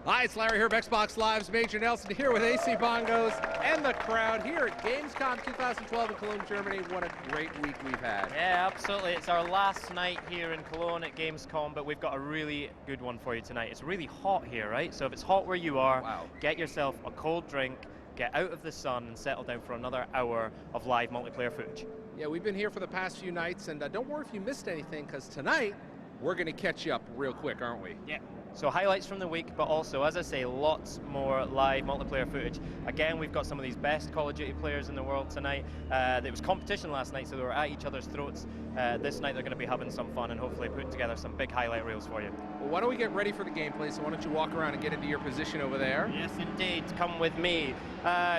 Hi, it's Larry here of Xbox Live's Major Nelson here with AC Bongos and the crowd here at Gamescom 2012 in Cologne, Germany. What a great week we've had. Yeah, absolutely. It's our last night here in Cologne at Gamescom, but we've got a really good one for you tonight. It's really hot here, right? So if it's hot where you are, get yourself a cold drink, get out of the sun and settle down for another hour of live multiplayer footage. Yeah, we've been here for the past few nights, and don't worry if you missed anything, because tonight we're going to catch you up real quick, aren't we? Yeah. So highlights from the week, but also, as I say, lots more live multiplayer footage. Again, we've got some of these best Call of Duty players in the world tonight. There was competition last night, so they were at each other's throats. This night they're going to be having some fun and hopefully putting together some big highlight reels for you. Well, why don't we get ready for the gameplay, so why don't you walk around and get into your position over there? Yes, indeed. Come with me.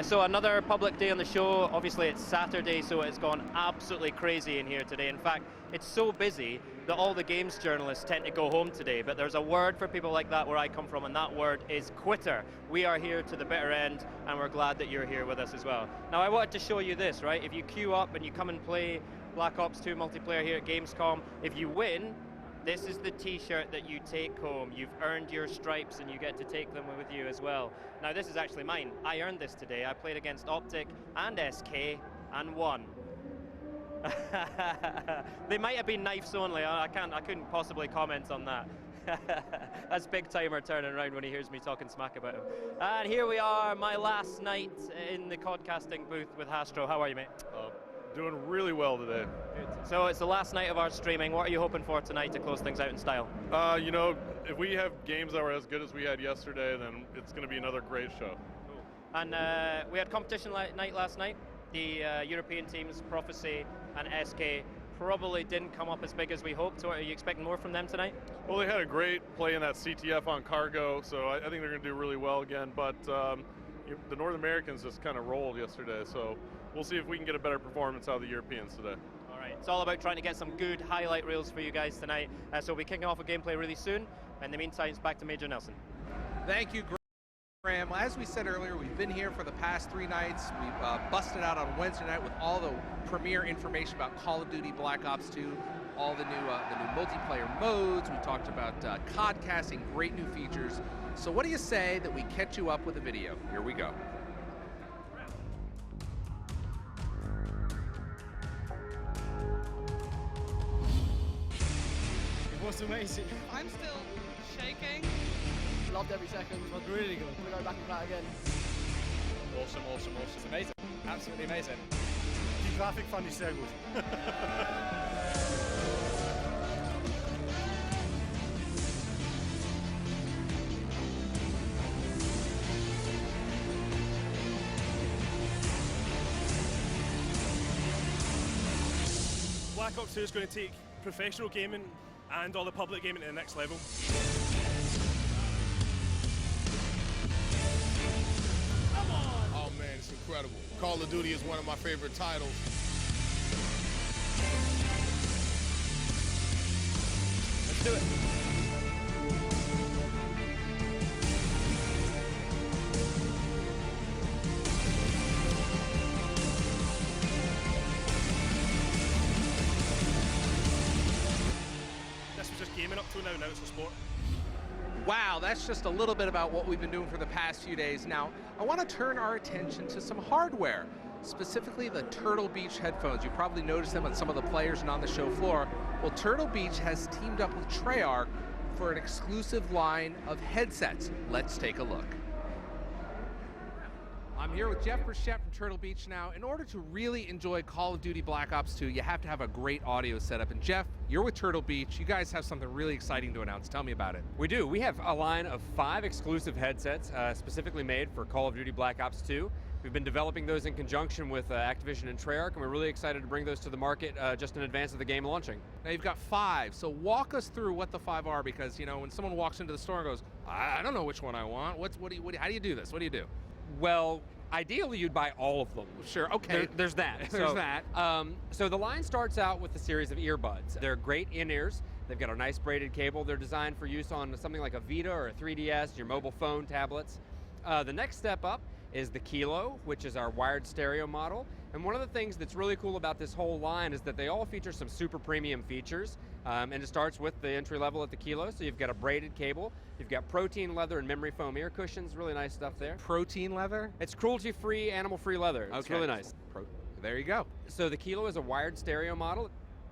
So another public day on the show. Obviously, it's Saturday, so it's gone absolutely crazy in here today. In fact, it's so busy that all the games journalists tend to go home today, but there's a word for people like that where I come from, and that word is quitter. We are here to the bitter end, and we're glad that you're here with us as well. Now, I wanted to show you this, right? If you queue up and you come and play Black Ops 2 multiplayer here at Gamescom, if you win, this is the t-shirt that you take home. You've earned your stripes and you get to take them with you as well. Now, this is actually mine. I earned this today. I played against Optic and SK and won. They might have been knives only. I couldn't possibly comment on that. That's Big Timer turning around when he hears me talking smack about him. And here we are, my last night in the podcasting booth with Hastro. How are you, mate? Doing really well today. Good. So it's the last night of our streaming. What are you hoping for tonight to close things out in style? You know, if we have games that were as good as we had yesterday, then it's going to be another great show. Cool. And we had competition night last night. The European teams, Prophecy and SK, probably didn't come up as big as we hoped. So are you expecting more from them tonight? Well, they had a great play in that CTF on Cargo, so I think they're going to do really well again. But the North Americans just kind of rolled yesterday, so we'll see if we can get a better performance out of the Europeans today. All right, it's all about trying to get some good highlight reels for you guys tonight. So we'll be kicking off a gameplay really soon. In the meantime, it's back to Major Nelson. Thank you, Graham. As we said earlier, we've been here for the past 3 nights. We've busted out on Wednesday night with all the premiere information about Call of Duty Black Ops 2, all the new multiplayer modes. We talked about codcasting, great new features. So what do you say that we catch you up with a video? Here we go. It was amazing. I'm still shaking. Loved every second. It was really good. We'll go back and play again. Awesome, awesome, awesome. It's amazing. Absolutely amazing. Die Grafik fand ich sehr gut. Black Ops 2 is going to take professional gaming and all the public gaming to the next level. Oh man, it's incredible. Call of Duty is one of my favorite titles. Let's do it. Gaming up to now it's a sport. Wow, that's just a little bit about what we've been doing for the past few days. Now, I want to turn our attention to some hardware, specifically the Turtle Beach headphones. You probably noticed them on some of the players and on the show floor. Well, Turtle Beach has teamed up with Treyarch for an exclusive line of headsets. Let's take a look. I'm here with Jeff Burchett from Turtle Beach. Now, in order to really enjoy Call of Duty Black Ops 2, you have to have a great audio setup. And Jeff, you're with Turtle Beach. You guys have something really exciting to announce. Tell me about it. We do. We have a line of 5 exclusive headsets specifically made for Call of Duty Black Ops 2. We've been developing those in conjunction with Activision and Treyarch, and we're really excited to bring those to the market just in advance of the game launching. Now, you've got 5, so walk us through what the 5 are, because, you know, when someone walks into the store and goes, I don't know which one I want, how do you do this? What do you do? Well, ideally, you'd buy all of them. Sure, okay. There's that. There's that. So the line starts out with a series of earbuds. They're great in-ears. They've got a nice braided cable. They're designed for use on something like a Vita or a 3DS, your mobile phone, tablets. The next step up is the Kilo, which is our wired stereo model. And one of the things that's really cool about this whole line is that they all feature some super premium features. And it starts with the entry level at the kilo. So you've got a braided cable, you've got protein leather and memory foam ear cushions, really nice stuff there. Protein leather? It's cruelty-free, animal-free leather. It's really nice. There you go. So the kilo is a wired stereo model.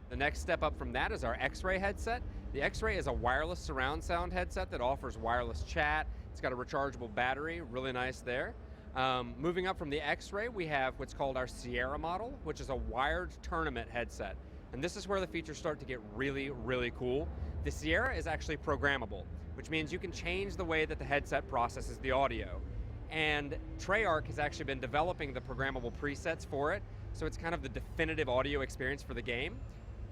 The next step up from that is our X-Ray headset. The X-Ray is a wireless surround sound headset that offers wireless chat. It's got a rechargeable battery, really nice there. Moving up from the X-Ray, we have what's called our Sierra model, which is a wired tournament headset. And this is where the features start to get really, really cool. The Sierra is actually programmable, which means you can change the way that the headset processes the audio. And Treyarch has actually been developing the programmable presets for it, so it's kind of the definitive audio experience for the game.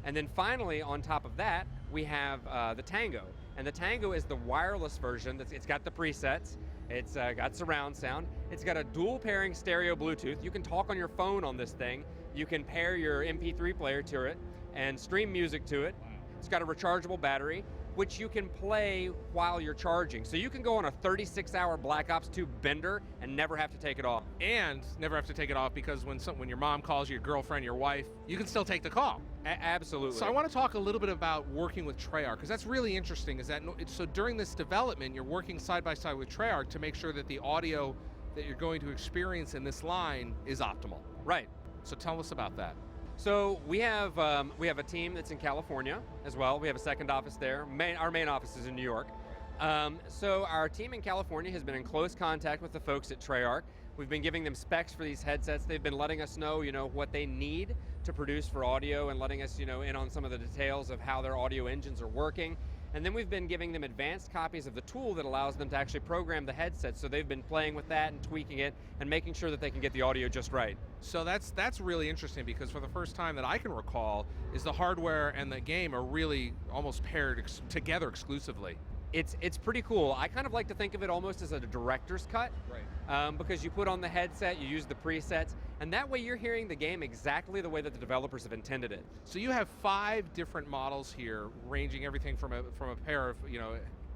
And then finally, on top of that, we have the Tango. And the Tango is the wireless version. It's got the presets. It's got surround sound. It's got a dual pairing stereo Bluetooth. You can talk on your phone on this thing. You can pair your MP3 player to it and stream music to it. It's got a rechargeable battery, which you can play while you're charging. So you can go on a 36-hour Black Ops 2 bender and never have to take it off. And never have to take it off because when your mom calls you, your girlfriend, your wife, you can still take the call. Absolutely. So I want to talk a little bit about working with Treyarch, because that's really interesting. So during this development, you're working side by side with Treyarch to make sure that the audio that you're going to experience in this line is optimal. Right. So tell us about that. So we have a team that's in California as well. We have a second office there. Our main office is in New York. So our team in California has been in close contact with the folks at Treyarch. We've been giving them specs for these headsets. They've been letting us know, what they need to produce for audio and letting us, in on some of the details of how their audio engines are working. And then we've been giving them advanced copies of the tool that allows them to actually program the headset. So they've been playing with that and tweaking it and making sure that they can get the audio just right. So that's really interesting, because for the first time that I can recall is the hardware and the game are really almost paired together exclusively. It's pretty cool. I kind of like to think of it almost as a director's cut. Right. Because you put on the headset, you use the presets, and that way you're hearing the game exactly the way that the developers have intended it. So you have 5 different models here, ranging everything from a pair of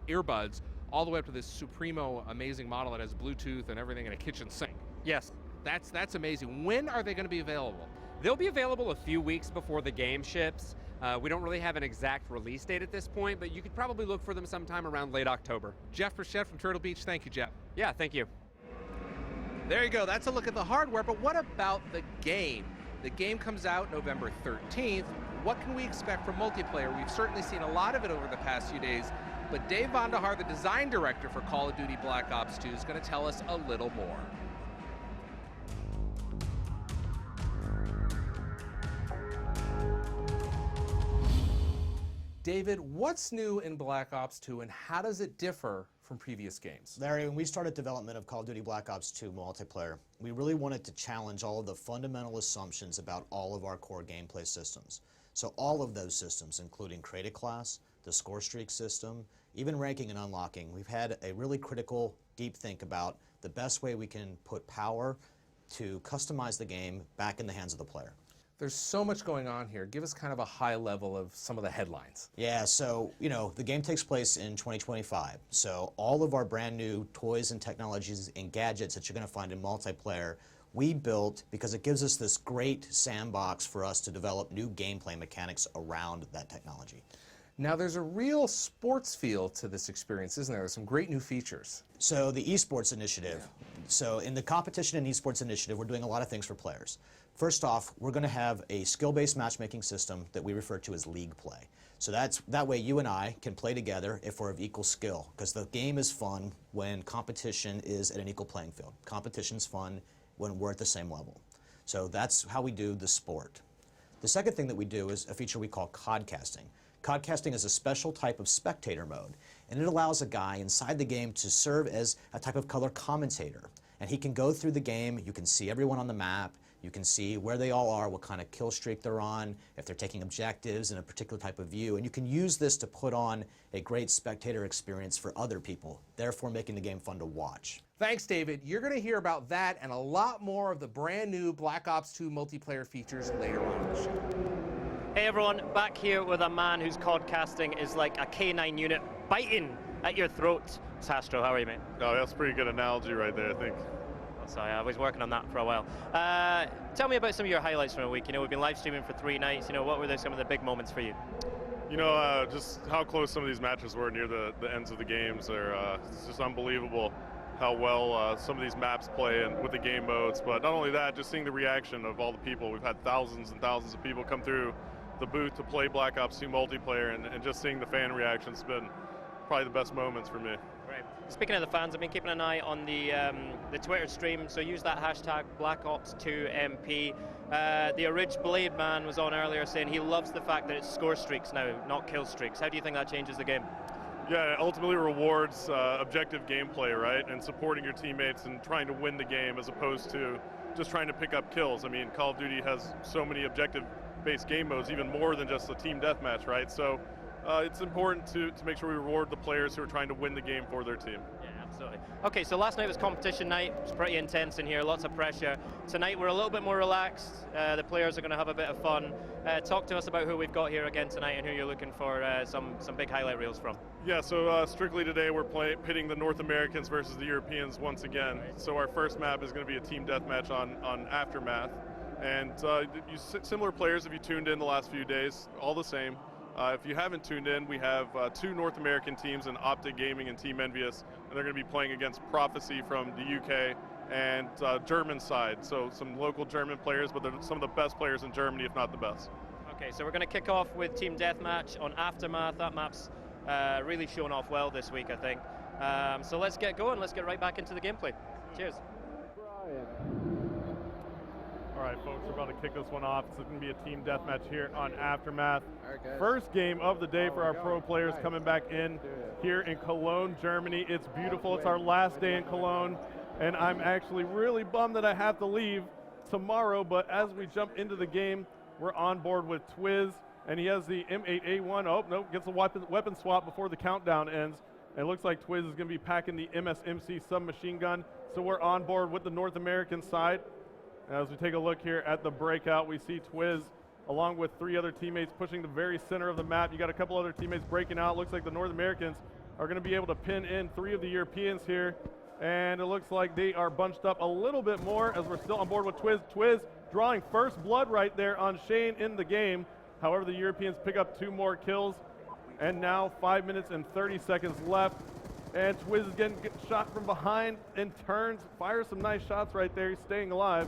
earbuds all the way up to this Supremo amazing model that has Bluetooth and everything and a kitchen sink. Yes. That's amazing. When are they going to be available? They'll be available a few weeks before the game ships. We don't really have an exact release date at this point, but you could probably look for them sometime around late October. Jeff Burchett from Turtle Beach. Thank you, Jeff. Yeah, thank you. There you go. That's a look at the hardware, but what about the game? The game comes out November 13th. What can we expect from multiplayer? We've certainly seen a lot of it over the past few days, but Dave Vonderhaar, the design director for Call of Duty Black Ops 2, is going to tell us a little more. David, what's new in Black Ops 2 and how does it differ from previous games? Larry, when we started development of Call of Duty Black Ops 2 multiplayer, we really wanted to challenge all of the fundamental assumptions about all of our core gameplay systems. So all of those systems, including Create a Class, the score streak system, even ranking and unlocking, we've had a really critical, deep think about the best way we can put power to customize the game back in the hands of the player. There's so much going on here. Give us kind of a high level of some of the headlines. Yeah, so, the game takes place in 2025. So all of our brand new toys and technologies and gadgets that you're going to find in multiplayer, we built because it gives us this great sandbox for us to develop new gameplay mechanics around that technology. Now, there's a real sports feel to this experience, isn't there? There's some great new features. So the esports initiative. So in the competition and esports initiative, we're doing a lot of things for players. First off, we're going to have a skill-based matchmaking system that we refer to as league play. So that way you and I can play together if we're of equal skill, because the game is fun when competition is at an equal playing field. Competition's fun when we're at the same level. So that's how we do the sport. The second thing that we do is a feature we call codcasting. Codcasting is a special type of spectator mode, and it allows a guy inside the game to serve as a type of color commentator. And he can go through the game, you can see everyone on the map, you can see where they all are, what kind of kill streak they're on, if they're taking objectives in a particular type of view, and you can use this to put on a great spectator experience for other people, therefore making the game fun to watch. Thanks, David. You're going to hear about that and a lot more of the brand new Black Ops 2 multiplayer features later on in the show. Hey everyone, back here with a man whose codcasting is like a canine unit biting at your throat. It's Hastro, how are you, mate? Oh, that's a pretty good analogy right there, I think. So I was working on that for a while. Tell me about some of your highlights from the week. We've been live streaming for 3 nights. What were some of the big moments for you? You know, just how close some of these matches were near the ends of the games. It's just unbelievable how well some of these maps play and with the game modes. But not only that, just seeing the reaction of all the people. We've had thousands and thousands of people come through the booth to play Black Ops 2 multiplayer, and just seeing the fan reaction's been probably the best moments for me. Right. Speaking of the fans, I've been keeping an eye on the Twitter stream, so use that hashtag BlackOps2MP. The Orig Blade Man was on earlier saying he loves the fact that it's score streaks now, not kill streaks. How do you think that changes the game? Yeah, it ultimately rewards objective gameplay, right? And supporting your teammates and trying to win the game as opposed to just trying to pick up kills. I mean, Call of Duty has so many objective-based game modes, even more than just a team deathmatch, right? So it's important to make sure we reward the players who are trying to win the game for their team. Yeah, absolutely. Okay, so last night was competition night. It was pretty intense in here, lots of pressure. Tonight we're a little bit more relaxed. The players are going to have a bit of fun. Talk to us about who we've got here again tonight and who you're looking for some big highlight reels from. Yeah, so strictly today we're pitting the North Americans versus the Europeans once again. Right. So our first map is going to be a team deathmatch on Aftermath. And similar players if you tuned in the last few days, all the same. If you haven't tuned in, we have 2 North American teams in Optic Gaming and Team Envious, and they're going to be playing against Prophecy from the UK and German side. So some local German players, but they're some of the best players in Germany, if not the best. Okay, so we're going to kick off with Team Deathmatch on Aftermath. That map's really shown off well this week, I think. So let's get going. Let's get right back into the gameplay. Cheers. All right, folks, we're about to kick this one off. It's going to be a team deathmatch here on Aftermath. First game of the day for our pro players coming back in here in Cologne, Germany. It's beautiful. It's our last day in Cologne, and I'm actually really bummed that I have to leave tomorrow, but as we jump into the game, we're on board with Twiz, and he has the M8A1. Oh, no, gets a weapon swap before the countdown ends. And it looks like Twiz is going to be packing the MSMC submachine gun, so we're on board with the North American side. As we take a look here at the breakout, we see Twiz along with 3 other teammates pushing the very center of the map. You got a couple other teammates breaking out. Looks like the North Americans are going to be able to pin in 3 of the Europeans here. And it looks like they are bunched up a little bit more as we're still on board with Twiz. Twiz drawing first blood right there on Shane in the game. However, the Europeans pick up 2 more kills. And now 5 minutes and 30 seconds left. And Twiz is getting shot from behind and turns, fires some nice shots right there. He's staying alive.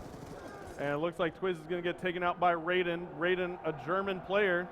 And it looks like Twiz is going to get taken out by Raiden. Raiden, a German player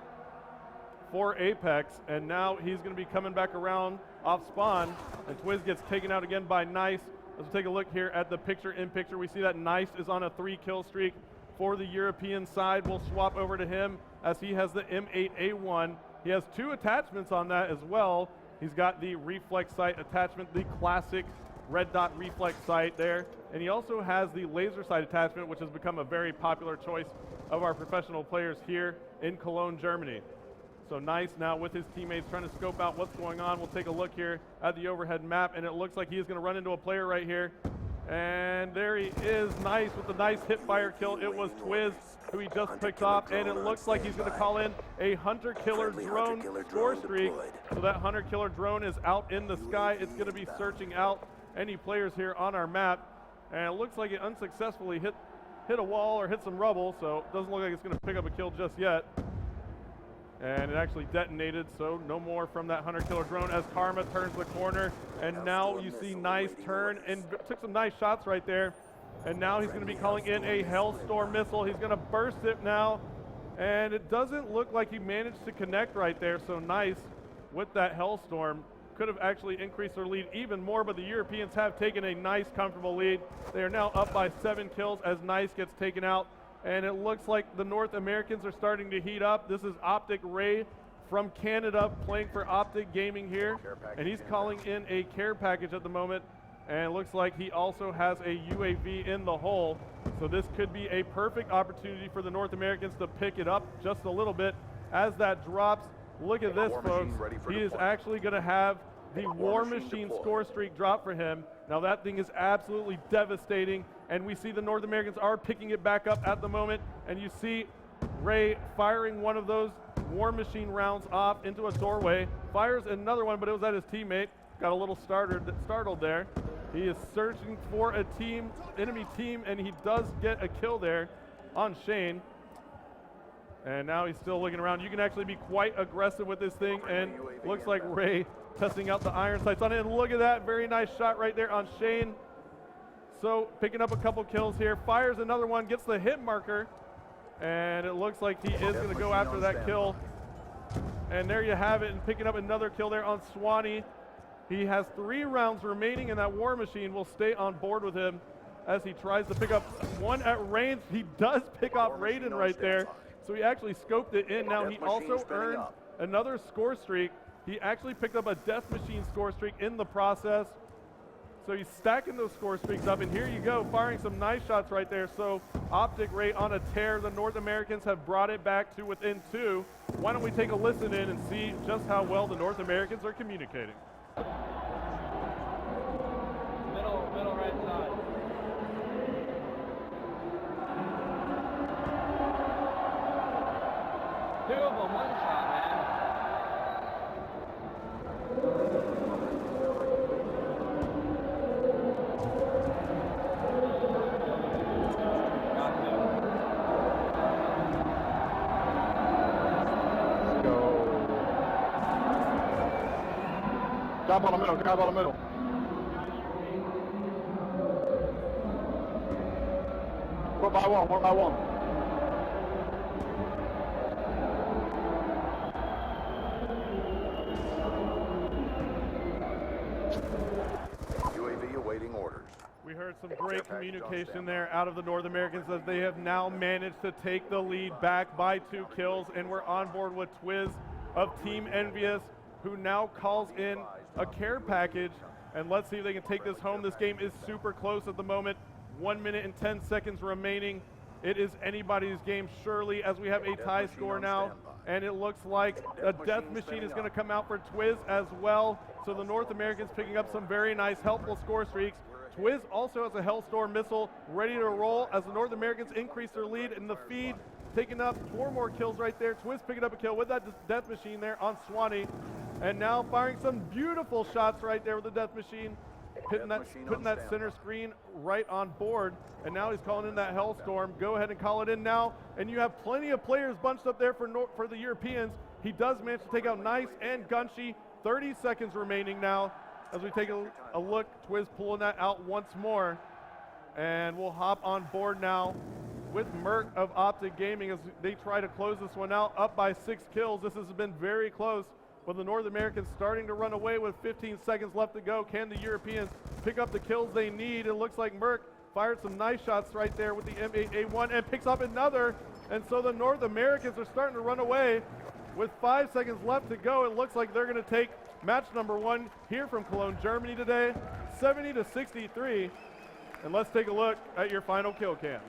for Apex. And now he's going to be coming back around off spawn. And Twiz gets taken out again by Nice. Let's take a look here at the picture-in-picture. We see that Nice is on a 3-kill streak for the European side. We'll swap over to him as he has the M8A1. He has 2 attachments on that as well. He's got the reflex sight attachment, the classic red dot reflex sight there. And he also has the laser sight attachment, which has become a very popular choice of our professional players here in Cologne, Germany. So Nice now with his teammates trying to scope out what's going on. We'll take a look here at the overhead map, and it looks like he is going to run into a player right here. And there he is, Nice with the nice hip fire kill. It was Twiz who he just picked off, and it looks like he's going to call in a hunter-killer drone score streak. So that hunter-killer drone is out in the sky. It's going to be searching out any players here on our map, and it looks like it unsuccessfully hit a wall or hit some rubble, so it doesn't look like it's going to pick up a kill just yet. And it actually detonated, so no more from that hunter-killer drone as Karma turns the corner, and now you see Nice turn and took some nice shots right there. And now he's going to be calling in a Hellstorm missile. He's going to burst it now, and it doesn't look like he managed to connect right there, so Nice with that Hellstorm could have actually increased their lead even more, but the Europeans have taken a nice, comfortable lead. They are now up by 7 kills as Nice gets taken out, and it looks like the North Americans are starting to heat up. This is Optic Ray from Canada playing for Optic Gaming here, and he's calling in a care package at the moment, and it looks like he also has a UAV in the hole, so this could be a perfect opportunity for the North Americans to pick it up just a little bit as that drops. Look at this, folks. He is actually going to have the War Machine score streak drop for him. Now that thing is absolutely devastating, and we see the North Americans are picking it back up at the moment, and you see Ray firing one of those War Machine rounds off into a doorway, fires another one, but it was at his teammate. Got a little startled there. He is searching for a enemy team, and he does get a kill there on Shane. And now he's still looking around. You can actually be quite aggressive with this thing, and looks like Ray testing out the iron sights on it. And look at that, very nice shot right there on Shane. So picking up a couple kills here, fires another one, gets the hit marker, and it looks like he is going to go after that kill. And there you have it, and picking up another kill there on Swanee. He has 3 rounds remaining, and that War Machine will stay on board with him as he tries to pick up one at range. He does pick off Raiden right there. So he actually scoped it in. Now he also earned another score streak. He actually picked up a Death Machine score streak in the process. So he's stacking those score streaks up, and here you go, firing some nice shots right there. So Optic Ray on a tear. The North Americans have brought it back to within 2. Why don't we take a listen in and see just how well the North Americans are communicating. Middle right side. Two of them, one shot, man. Let's go. Grab on the middle, grab on the middle. One by one, one by one. UAV awaiting orders. We heard some great communication there out of the North Americans as they have now managed to take the lead back by 2 kills, and we're on board with Twiz of Team Envious, who now calls in a care package, and let's see if they can take this home. This game is super close at the moment. 1 minute and 10 seconds remaining. It is anybody's game, surely, as we have a tie score now, and it looks like a Death Machine is going to come out for Twiz as well. So the North Americans picking up some very nice helpful score streaks. Twiz also has a Hellstorm missile ready to roll as the North Americans increase their lead in the feed, taking up 4 more kills right there. Twiz picking up a kill with that Death Machine there on Swanee, and now firing some beautiful shots right there with the Death Machine, putting that center screen right on board, and now he's calling in that Hellstorm. Go ahead and call it in now, and you have plenty of players bunched up there for the Europeans. He does manage to take out Nice and Gunshi. 30 seconds remaining now as we take a look. Twiz pulling that out once more, and we'll hop on board now with Merc of Optic Gaming as they try to close this one out, up by 6 kills. This has been very close, but the North Americans starting to run away with 15 seconds left to go. Can the Europeans pick up the kills they need? It looks like Merc fired some nice shots right there with the M8A1 and picks up another, and so the North Americans are starting to run away. With 5 seconds left to go, it looks like they're going to take match number 1 here from Cologne, Germany today, 70-63. And let's take a look at your final kill cam.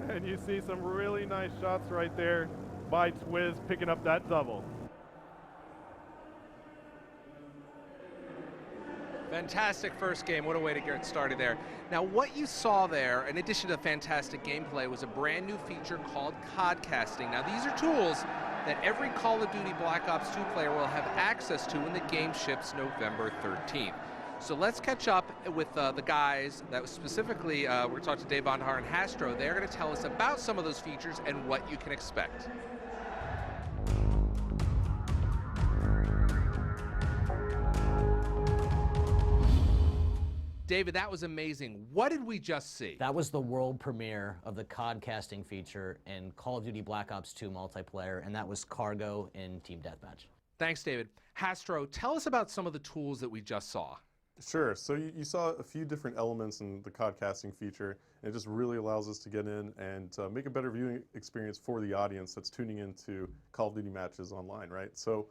And you see some really nice shots right there by Twiz picking up that double. Fantastic first game. What a way to get started there. Now, what you saw there, in addition to fantastic gameplay, was a brand new feature called codcasting. Now, these are tools that every Call of Duty Black Ops 2 player will have access to when the game ships November 13th. So let's catch up with the guys that was specifically, we're going to talk to David Vonderhaar and Hastro. They're going to tell us about some of those features and what you can expect. David, that was amazing. What did we just see? That was the world premiere of the codcasting feature in Call of Duty Black Ops 2 multiplayer, and that was Cargo in Team Deathmatch. Thanks, David. Hastro, tell us about some of the tools that we just saw. Sure. So you saw a few different elements in the codcasting feature, and it just really allows us to get in and make a better viewing experience for the audience that's tuning into Call of Duty matches online, right? So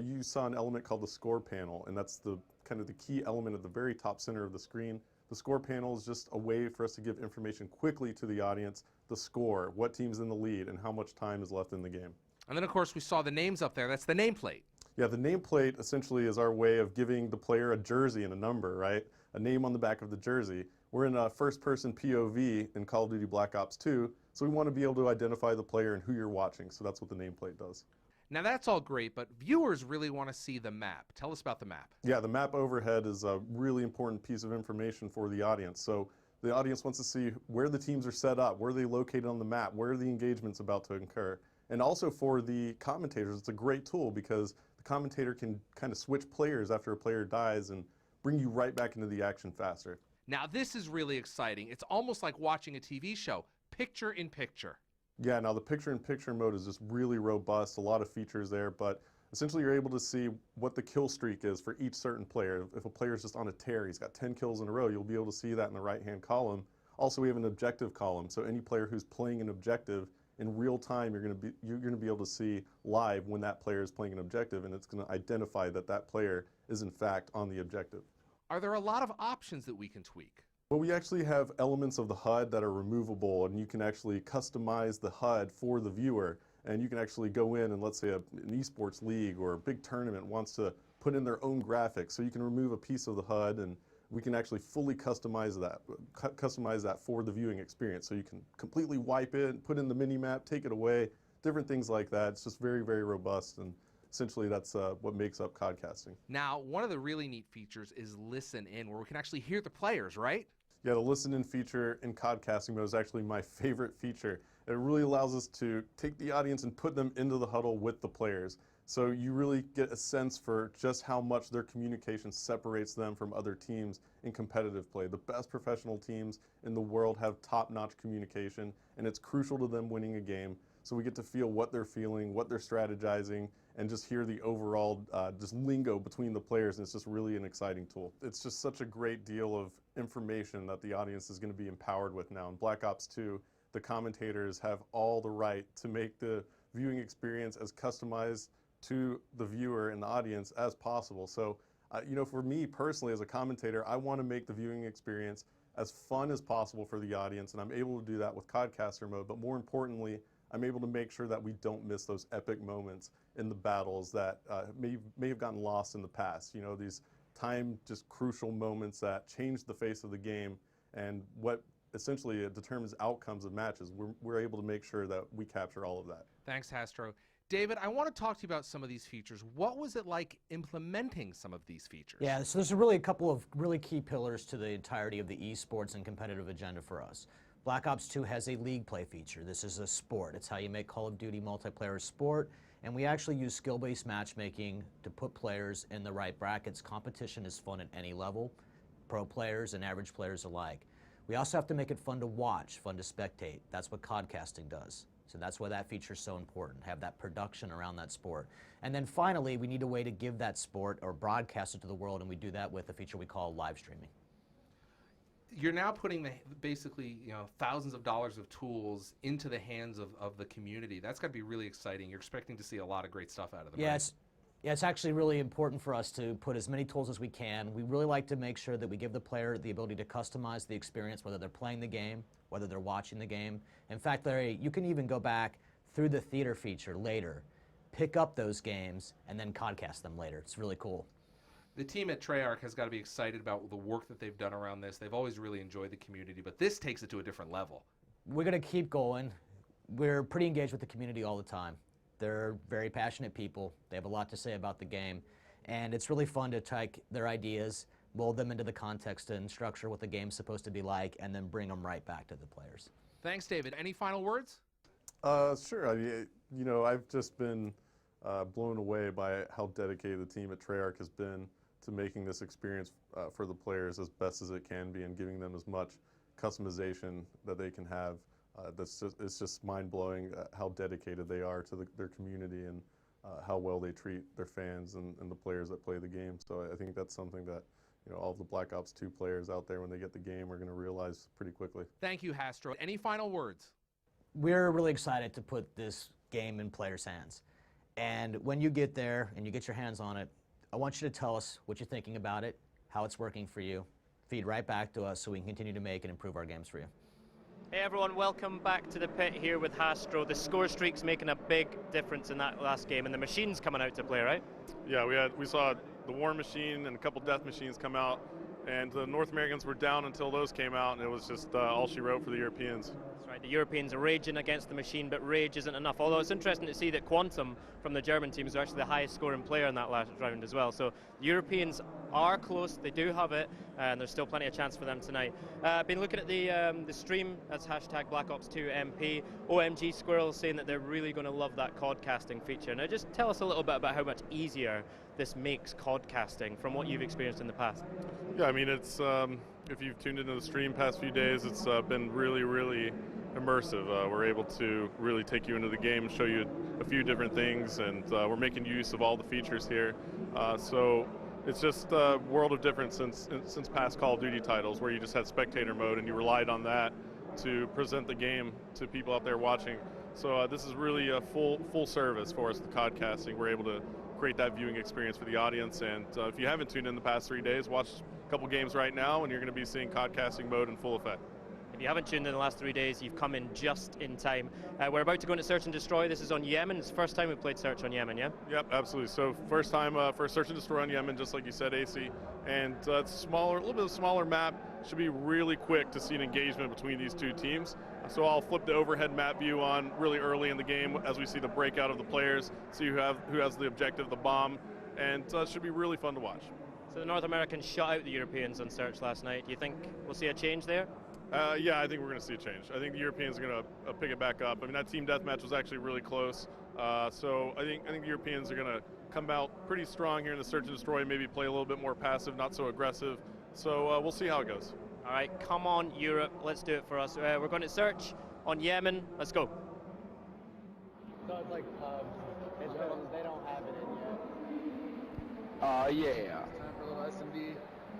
you saw an element called the score panel, and that's the kind of the key element at the very top center of the screen. The score panel is just a way for us to give information quickly to the audience, the score, what team's in the lead, and how much time is left in the game. And then, of course, we saw the names up there. That's the nameplate. Yeah, the nameplate essentially is our way of giving the player a jersey and a number, right? A name on the back of the jersey. We're in a first-person POV in Call of Duty Black Ops 2, so we want to be able to identify the player and who you're watching, so that's what the nameplate does. Now that's all great, but viewers really want to see the map. Tell us about the map. Yeah, the map overhead is a really important piece of information for the audience. So the audience wants to see where the teams are set up, where they're located on the map, where the engagement's about to occur. And also for the commentators, it's a great tool because the commentator can kind of switch players after a player dies and bring you right back into the action faster. Now this is really exciting. It's almost like watching a TV show, picture in picture. Yeah, now the picture-in-picture mode is just really robust, a lot of features there, but essentially you're able to see what the kill streak is for each certain player. If a player is just on a tear, he's got 10 kills in a row, you'll be able to see that in the right-hand column. Also, we have an objective column, so any player who's playing an objective in real time, you're going to be able to see live when that player is playing an objective, and it's going to identify that that player is in fact on the objective. Are there a lot of options that we can tweak? Well, we actually have elements of the HUD that are removable, and you can actually customize the HUD for the viewer. And you can actually go in and, let's say an esports league or a big tournament wants to put in their own graphics, so you can remove a piece of the HUD and we can actually fully customize that for the viewing experience. So you can completely wipe it, put in the mini map, take it away, different things like that. It's just very, very robust, and essentially that's what makes up codcasting. Now, one of the really neat features is Listen In, where we can actually hear the players, right? Yeah, the Listen In feature in codcasting mode is actually my favorite feature. It really allows us to take the audience and put them into the huddle with the players. So you really get a sense for just how much their communication separates them from other teams in competitive play. The best professional teams in the world have top-notch communication, and it's crucial to them winning a game. So we get to feel what they're feeling, what they're strategizing, and just hear the overall just lingo between the players, and it's just really an exciting tool. It's just such a great deal of information that the audience is going to be empowered with now. In Black Ops 2, the commentators have all the right to make the viewing experience as customized to the viewer and the audience as possible. So, you know, for me personally as a commentator, I want to make the viewing experience as fun as possible for the audience, and I'm able to do that with Codcaster mode, but more importantly, I'm able to make sure that we don't miss those epic moments in the battles that may have gotten lost in the past. You know, these just crucial moments that change the face of the game and what essentially determines outcomes of matches. We're able to make sure that we capture all of that. Thanks, Hastro. David, I want to talk to you about some of these features. What was it like implementing some of these features? Yeah, so there's really a couple of really key pillars to the entirety of the esports and competitive agenda for us. Black Ops 2 has a league play feature. This is a sport. It's how you make Call of Duty multiplayer a sport, and we actually use skill-based matchmaking to put players in the right brackets. Competition is fun at any level, pro players and average players alike. We also have to make it fun to watch, fun to spectate. That's what codcasting does. So that's why that feature is so important, have that production around that sport. And then finally, we need a way to give that sport or broadcast it to the world, and we do that with a feature we call live streaming. You're now putting basically, you know, thousands of dollars of tools into the hands of the community. That's got to be really exciting. You're expecting to see a lot of great stuff out of them. Yeah, right? it's actually really important for us to put as many tools as we can. We really like to make sure that we give the player the ability to customize the experience, whether they're playing the game, whether they're watching the game. In fact, Larry, you can even go back through the theater feature later, pick up those games, and then codcast them later. It's really cool. The team at Treyarch has got to be excited about the work that they've done around this. They've always really enjoyed the community, but this takes it to a different level. We're going to keep going. We're pretty engaged with the community all the time. They're very passionate people. They have a lot to say about the game, and it's really fun to take their ideas, mold them into the context and structure what the game's supposed to be like, and then bring them right back to the players. Thanks, David. Any final words? Sure. You know, I've just been blown away by how dedicated the team at Treyarch has been to making this experience for the players as best as it can be and giving them as much customization that they can have. It's just mind-blowing how dedicated they are to their community and how well they treat their fans and the players that play the game. So I think that's something that, you know, all of the Black Ops 2 players out there when they get the game are going to realize pretty quickly. Thank you, Hastro. Any final words? We're really excited to put this game in players' hands. And when you get there and you get your hands on it, I want you to tell us what you're thinking about it, how it's working for you. Feed right back to us so we can continue to make and improve our games for you. Hey everyone, welcome back to the pit here with Hastro. The score streak's making a big difference in that last game, and the machine's coming out to play, right? Yeah, we saw the War Machine and a couple Death Machines come out, and the North Americans were down until those came out, and it was just all she wrote for the Europeans. That's right. Right, the Europeans are raging against the machine, but rage isn't enough. Although it's interesting to see that Quantum from the German team is actually the highest scoring player in that last round as well. So the Europeans are close, they do have it, and there's still plenty of chance for them tonight. I've been looking at the stream, that's hashtag Black Ops 2 MP. OMG Squirrel saying that they're really going to love that COD casting feature. Now just tell us a little bit about how much easier this makes COD casting from what you've experienced in the past. Yeah, I mean, it's if you've tuned into the stream past few days, it's been really, really immersive. We're able to really take you into the game, show you a few different things, and we're making use of all the features here. So it's just a world of difference since past Call of Duty titles, where you just had spectator mode and you relied on that to present the game to people out there watching. So this is really a full service for us, the COD casting. We're able to create that viewing experience for the audience, and if you haven't tuned in the past 3 days, watch a couple games right now and you're going to be seeing COD casting mode in full effect. If you haven't tuned in the last 3 days, you've come in just in time. We're about to go into Search and Destroy. This is on Yamen. It's the first time we've played Search on Yamen, yeah? Yep, absolutely. So first time for Search and Destroy on Yamen, just like you said, AC. And it's smaller, a little bit of a smaller map. Should be really quick to see an engagement between these two teams. So I'll flip the overhead map view on really early in the game as we see the breakout of the players, see who has the objective, the bomb, and it should be really fun to watch. So the North Americans shut out the Europeans on Search last night. Do you think we'll see a change there? Yeah, I think we're going to see a change. I think the Europeans are going to pick it back up. I mean, that team deathmatch was actually really close. So I think the Europeans are going to come out pretty strong here in the Search and Destroy, maybe play a little bit more passive, not so aggressive. So we'll see how it goes. All right, come on, Europe. Let's do it for us. We're going to Search on Yamen. Let's go. So it's like pubs. They don't have it in yet. Yeah. Time for a little SMB.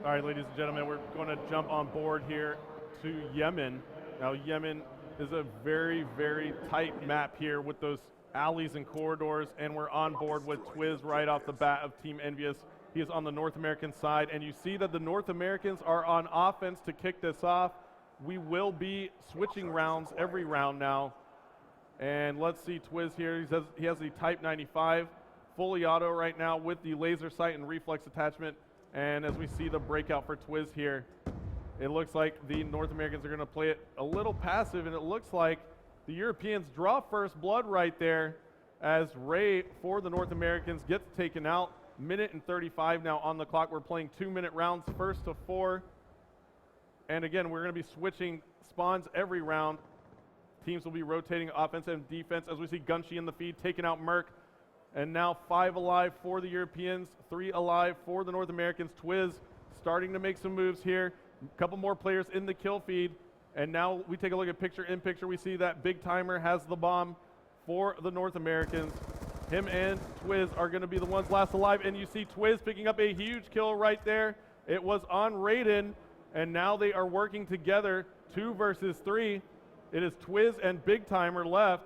All right, ladies and gentlemen, we're going to jump on board here to Yamen. Now, Yamen is a very, very tight map here with those alleys and corridors, and we're on board with Twiz right off the bat of Team Envious. He is on the North American side, and you see that the North Americans are on offense to kick this off. We will be switching rounds every round now. And let's see Twiz here. He has the Type 95 fully auto right now with the laser sight and reflex attachment. And as we see the breakout for Twiz here, it looks like the North Americans are going to play it a little passive, and it looks like the Europeans draw first blood right there as Ray for the North Americans gets taken out. Minute and 35 now on the clock. We're playing 2-minute rounds, first to 4. And again, we're going to be switching spawns every round. Teams will be rotating offense and defense as we see Gunshi in the feed, taking out Merc. And now 5 alive for the Europeans, 3 alive for the North Americans. Twiz starting to make some moves here. A couple more players in the kill feed. And now we take a look at picture-in-picture. We see that Big Timer has the bomb for the North Americans. Him and Twiz are going to be the ones last alive. And you see Twiz picking up a huge kill right there. It was on Raiden. And now they are working together, 2 versus 3. It is Twiz and Big Timer left.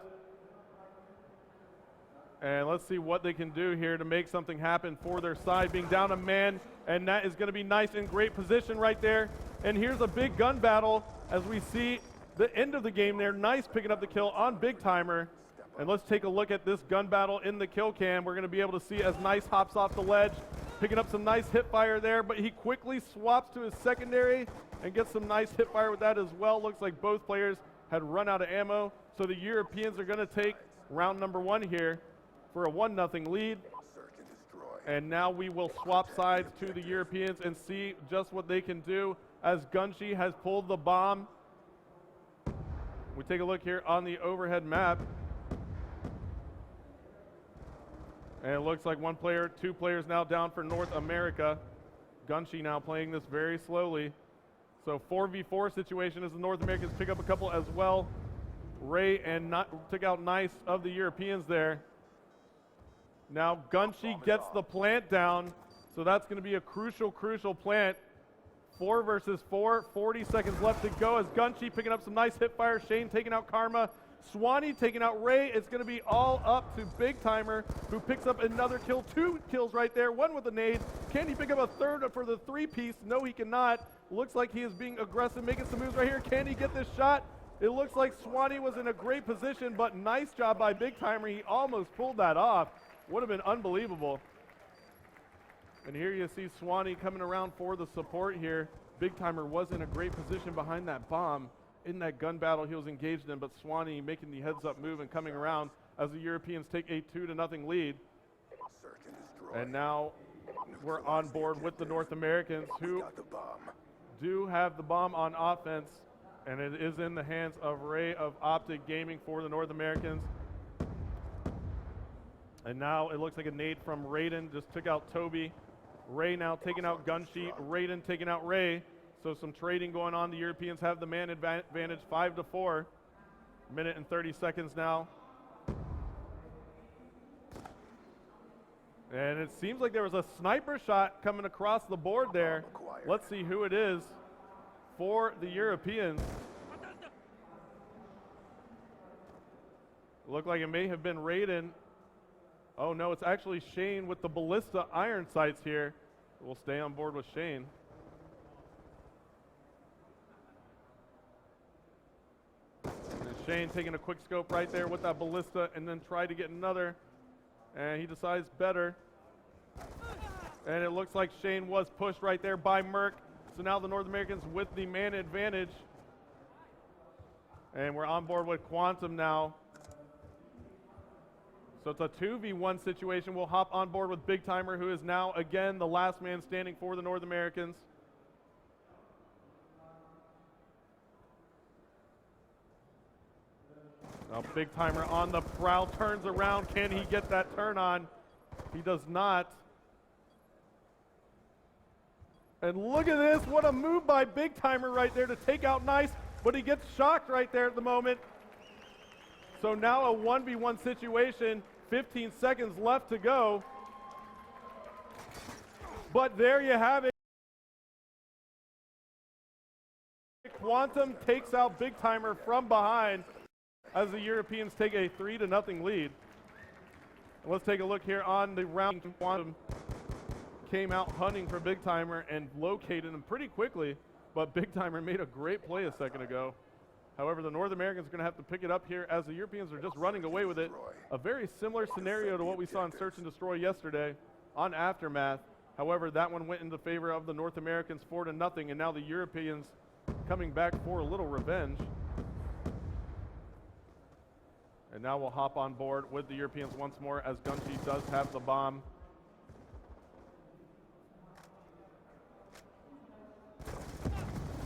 And let's see what they can do here to make something happen for their side, being down a man. And that is going to be nice and great position right there. And here's a big gun battle as we see the end of the game there. Nice picking up the kill on Big Timer. And let's take a look at this gun battle in the kill cam. We're going to be able to see as Nice hops off the ledge, picking up some nice hip fire there, but he quickly swaps to his secondary and gets some nice hip fire with that as well. Looks like both players had run out of ammo. So the Europeans are going to take round number 1 here for a 1-0 lead. And now we will swap sides to the Europeans and see just what they can do as Gunshi has pulled the bomb. We take a look here on the overhead map. And it looks like 2 players now down for North America. Gunshi now playing this very slowly. So 4v4 situation as the North Americans pick up a couple as well. Ray and took out Nice of the Europeans there. Now Gunshi gets the plant down. So that's going to be a crucial plant. 4 versus 4, 40 seconds left to go as Gunshi picking up some nice hip fire. Shane taking out Karma. Swanee taking out Ray. It's going to be all up to Big Timer, who picks up another kill. 2 kills right there, 1 with a nade. Can he pick up a 3rd for the 3-piece? No, he cannot. Looks like he is being aggressive, making some moves right here. Can he get this shot? It looks like Swanee was in a great position, but nice job by Big Timer. He almost pulled that off. Would have been unbelievable. And here you see Swanee coming around for the support here. Big Timer was in a great position behind that bomb. in that gun battle he was engaged in, but Swanee making the heads-up move and coming around as the Europeans take a 2-0 lead. And now we're on board with the North Americans, who do have the bomb on offense, and it is in the hands of Ray of Optic Gaming for the North Americans. And now it looks like a nade from Raiden just took out Toby. Ray now taking out Gunsheet, Raiden taking out Ray. So some trading going on. The Europeans have the man advantage 5-4. Minute and 30 seconds now. And it seems like there was a sniper shot coming across the board there. Let's see who it is for the Europeans. Looked like it may have been Raiden. Oh no, it's actually Shane with the ballista iron sights here. We'll stay on board with Shane. And Shane taking a quick scope right there with that ballista and then try to get another. And he decides better. And it looks like Shane was pushed right there by Merc. So now the North Americans with the man advantage. And we're on board with Quantum now. So it's a 2v1 situation. We'll hop on board with Big Timer, who is now again the last man standing for the North Americans. Now Big Timer on the prowl, turns around. Can he get that turn on? He does not. And look at this, what a move by Big Timer right there to take out Nice, but he gets shocked right there at the moment. So now a 1v1 situation, 15 seconds left to go. But there you have it. Quantum takes out Big Timer from behind as the Europeans take a 3-0 lead. Let's take a look here on the round. Quantum came out hunting for Big Timer and located him pretty quickly, but Big Timer made a great play a second ago. However, the North Americans are going to have to pick it up here as the Europeans are just running away with it. A very similar scenario to what we saw in Search and Destroy yesterday on Aftermath. However, that one went into favor of the North Americans 4-0, and now the Europeans coming back for a little revenge. And now we'll hop on board with the Europeans once more as Gunshi does have the bomb.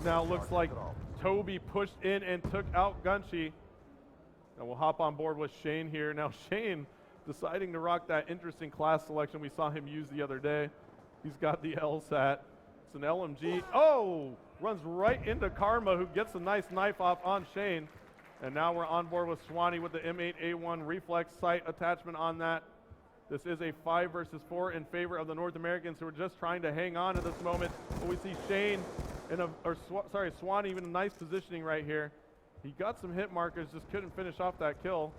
Now looks like Toby pushed in and took out Gunshi. Now we'll hop on board with Shane here. Now Shane deciding to rock that interesting class selection we saw him use the other day. He's got the LSAT. It's an LMG. Oh! Runs right into Karma, who gets a nice knife off on Shane. And now we're on board with Swanee with the M8A1 reflex sight attachment on that. This is a 5 versus 4 in favor of the North Americans, who are just trying to hang on at this moment. But we see Shane Swanee even a nice positioning right here. He got some hit markers, just couldn't finish off that kill.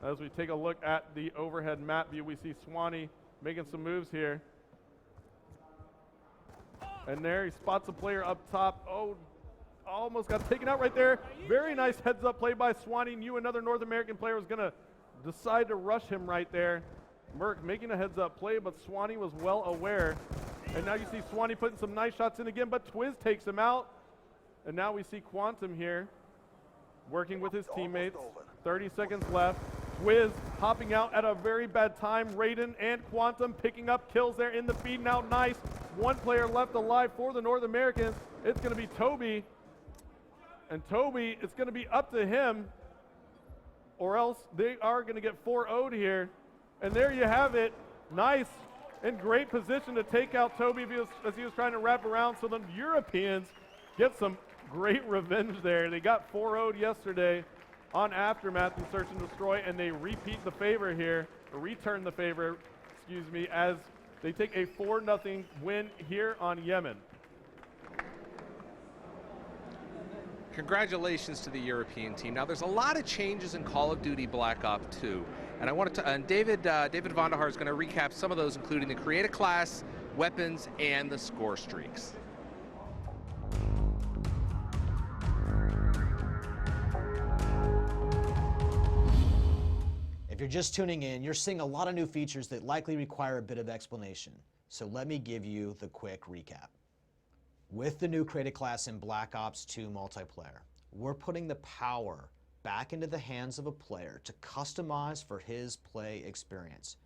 As we take a look at the overhead map view, we see Swanee making some moves here. And there he spots a player up top. Oh, almost got taken out right there. Very nice heads up play by Swanee. Knew another North American player was gonna decide to rush him right there. Merc making a heads up play, but Swanee was well aware. And now you see Swanee putting some nice shots in again, but Twiz takes him out. And now we see Quantum here working with his teammates. 30 seconds left. Twiz hopping out at a very bad time. Raiden and Quantum picking up kills there in the feed. Now Nice. One player left alive for the North Americans. It's going to be Toby. And Toby, it's going to be up to him, or else they are going to get 4-0'd here. And there you have it. Nice. In great position to take out Toby as he was trying to wrap around. So the Europeans get some great revenge there. They got 4-0'd yesterday on Aftermath and Search and Destroy, and they repeat the favor here, or return the favor, excuse me, as they take a 4-0 win here on Yemen. Congratulations to the European team. Now, there's a lot of changes in Call of Duty Black Ops 2, and I wanted to. And David Vonderhaar is going to recap some of those, including the creative class, weapons, and the score streaks. If you're just tuning in, you're seeing a lot of new features that likely require a bit of explanation. So let me give you the quick recap. With the new creative class in Black Ops 2 multiplayer, we're putting the power back into the hands of a player to customize for his play experience.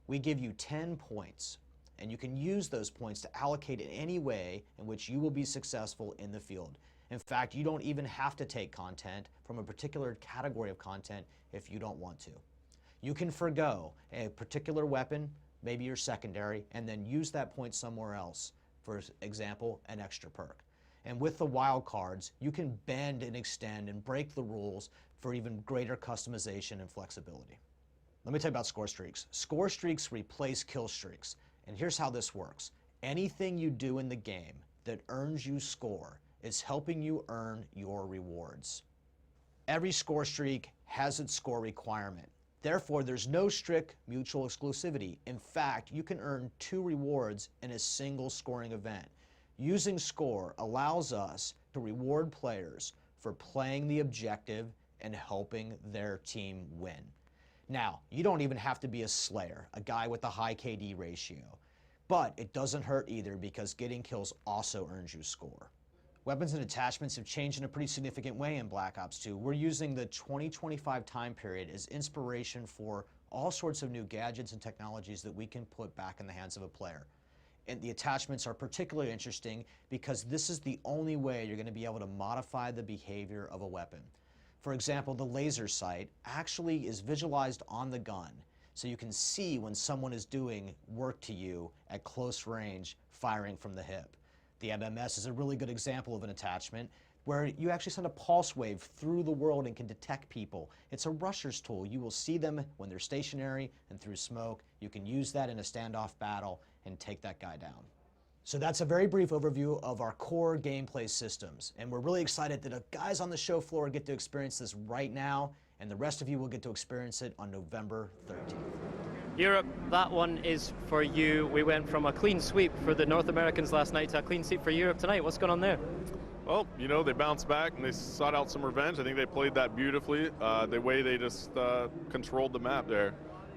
We give you 10 points, and you can use those points to allocate in any way in which you will be successful in the field. In fact, you don't even have to take content from a particular category of content if you don't want to. You can forgo a particular weapon, maybe your secondary, and then use that point somewhere else. For example, an extra perk. And with the wild cards, you can bend and extend and break the rules for even greater customization and flexibility. Let me tell you about score streaks. Score streaks replace kill streaks. And here's how this works. Anything you do in the game that earns you score is helping you earn your rewards. Every score streak has its score requirement. Therefore, there's no strict mutual exclusivity. In fact, you can earn 2 rewards in a single scoring event. Using score allows us to reward players for playing the objective and helping their team win. Now, you don't even have to be a Slayer, a guy with a high KD ratio. But it doesn't hurt either because getting kills also earns you score. Weapons and attachments have changed in a pretty significant way in Black Ops 2. We're using the 2025 time period as inspiration for all sorts of new gadgets and technologies that we can put back in the hands of a player. And the attachments are particularly interesting because this is the only way you're going to be able to modify the behavior of a weapon. For example, the laser sight actually is visualized on the gun, so you can see when someone is doing work to you at close range, firing from the hip. The MMS is a really good example of an attachment where you actually send a pulse wave through the world and can detect people. It's a rusher's tool. You will see them when they're stationary and through smoke. You can use that in a standoff battle and take that guy down. So that's a very brief overview of our core gameplay systems. And we're really excited that the guys on the show floor get to experience this right now, and the rest of you will get to experience it on November 13th. Europe, that one is for you. We went from a clean sweep for the North Americans last night to a clean sweep for Europe tonight. What's going on there? Well, you know, they bounced back and they sought out some revenge. I think they played that beautifully. The way they just controlled the map there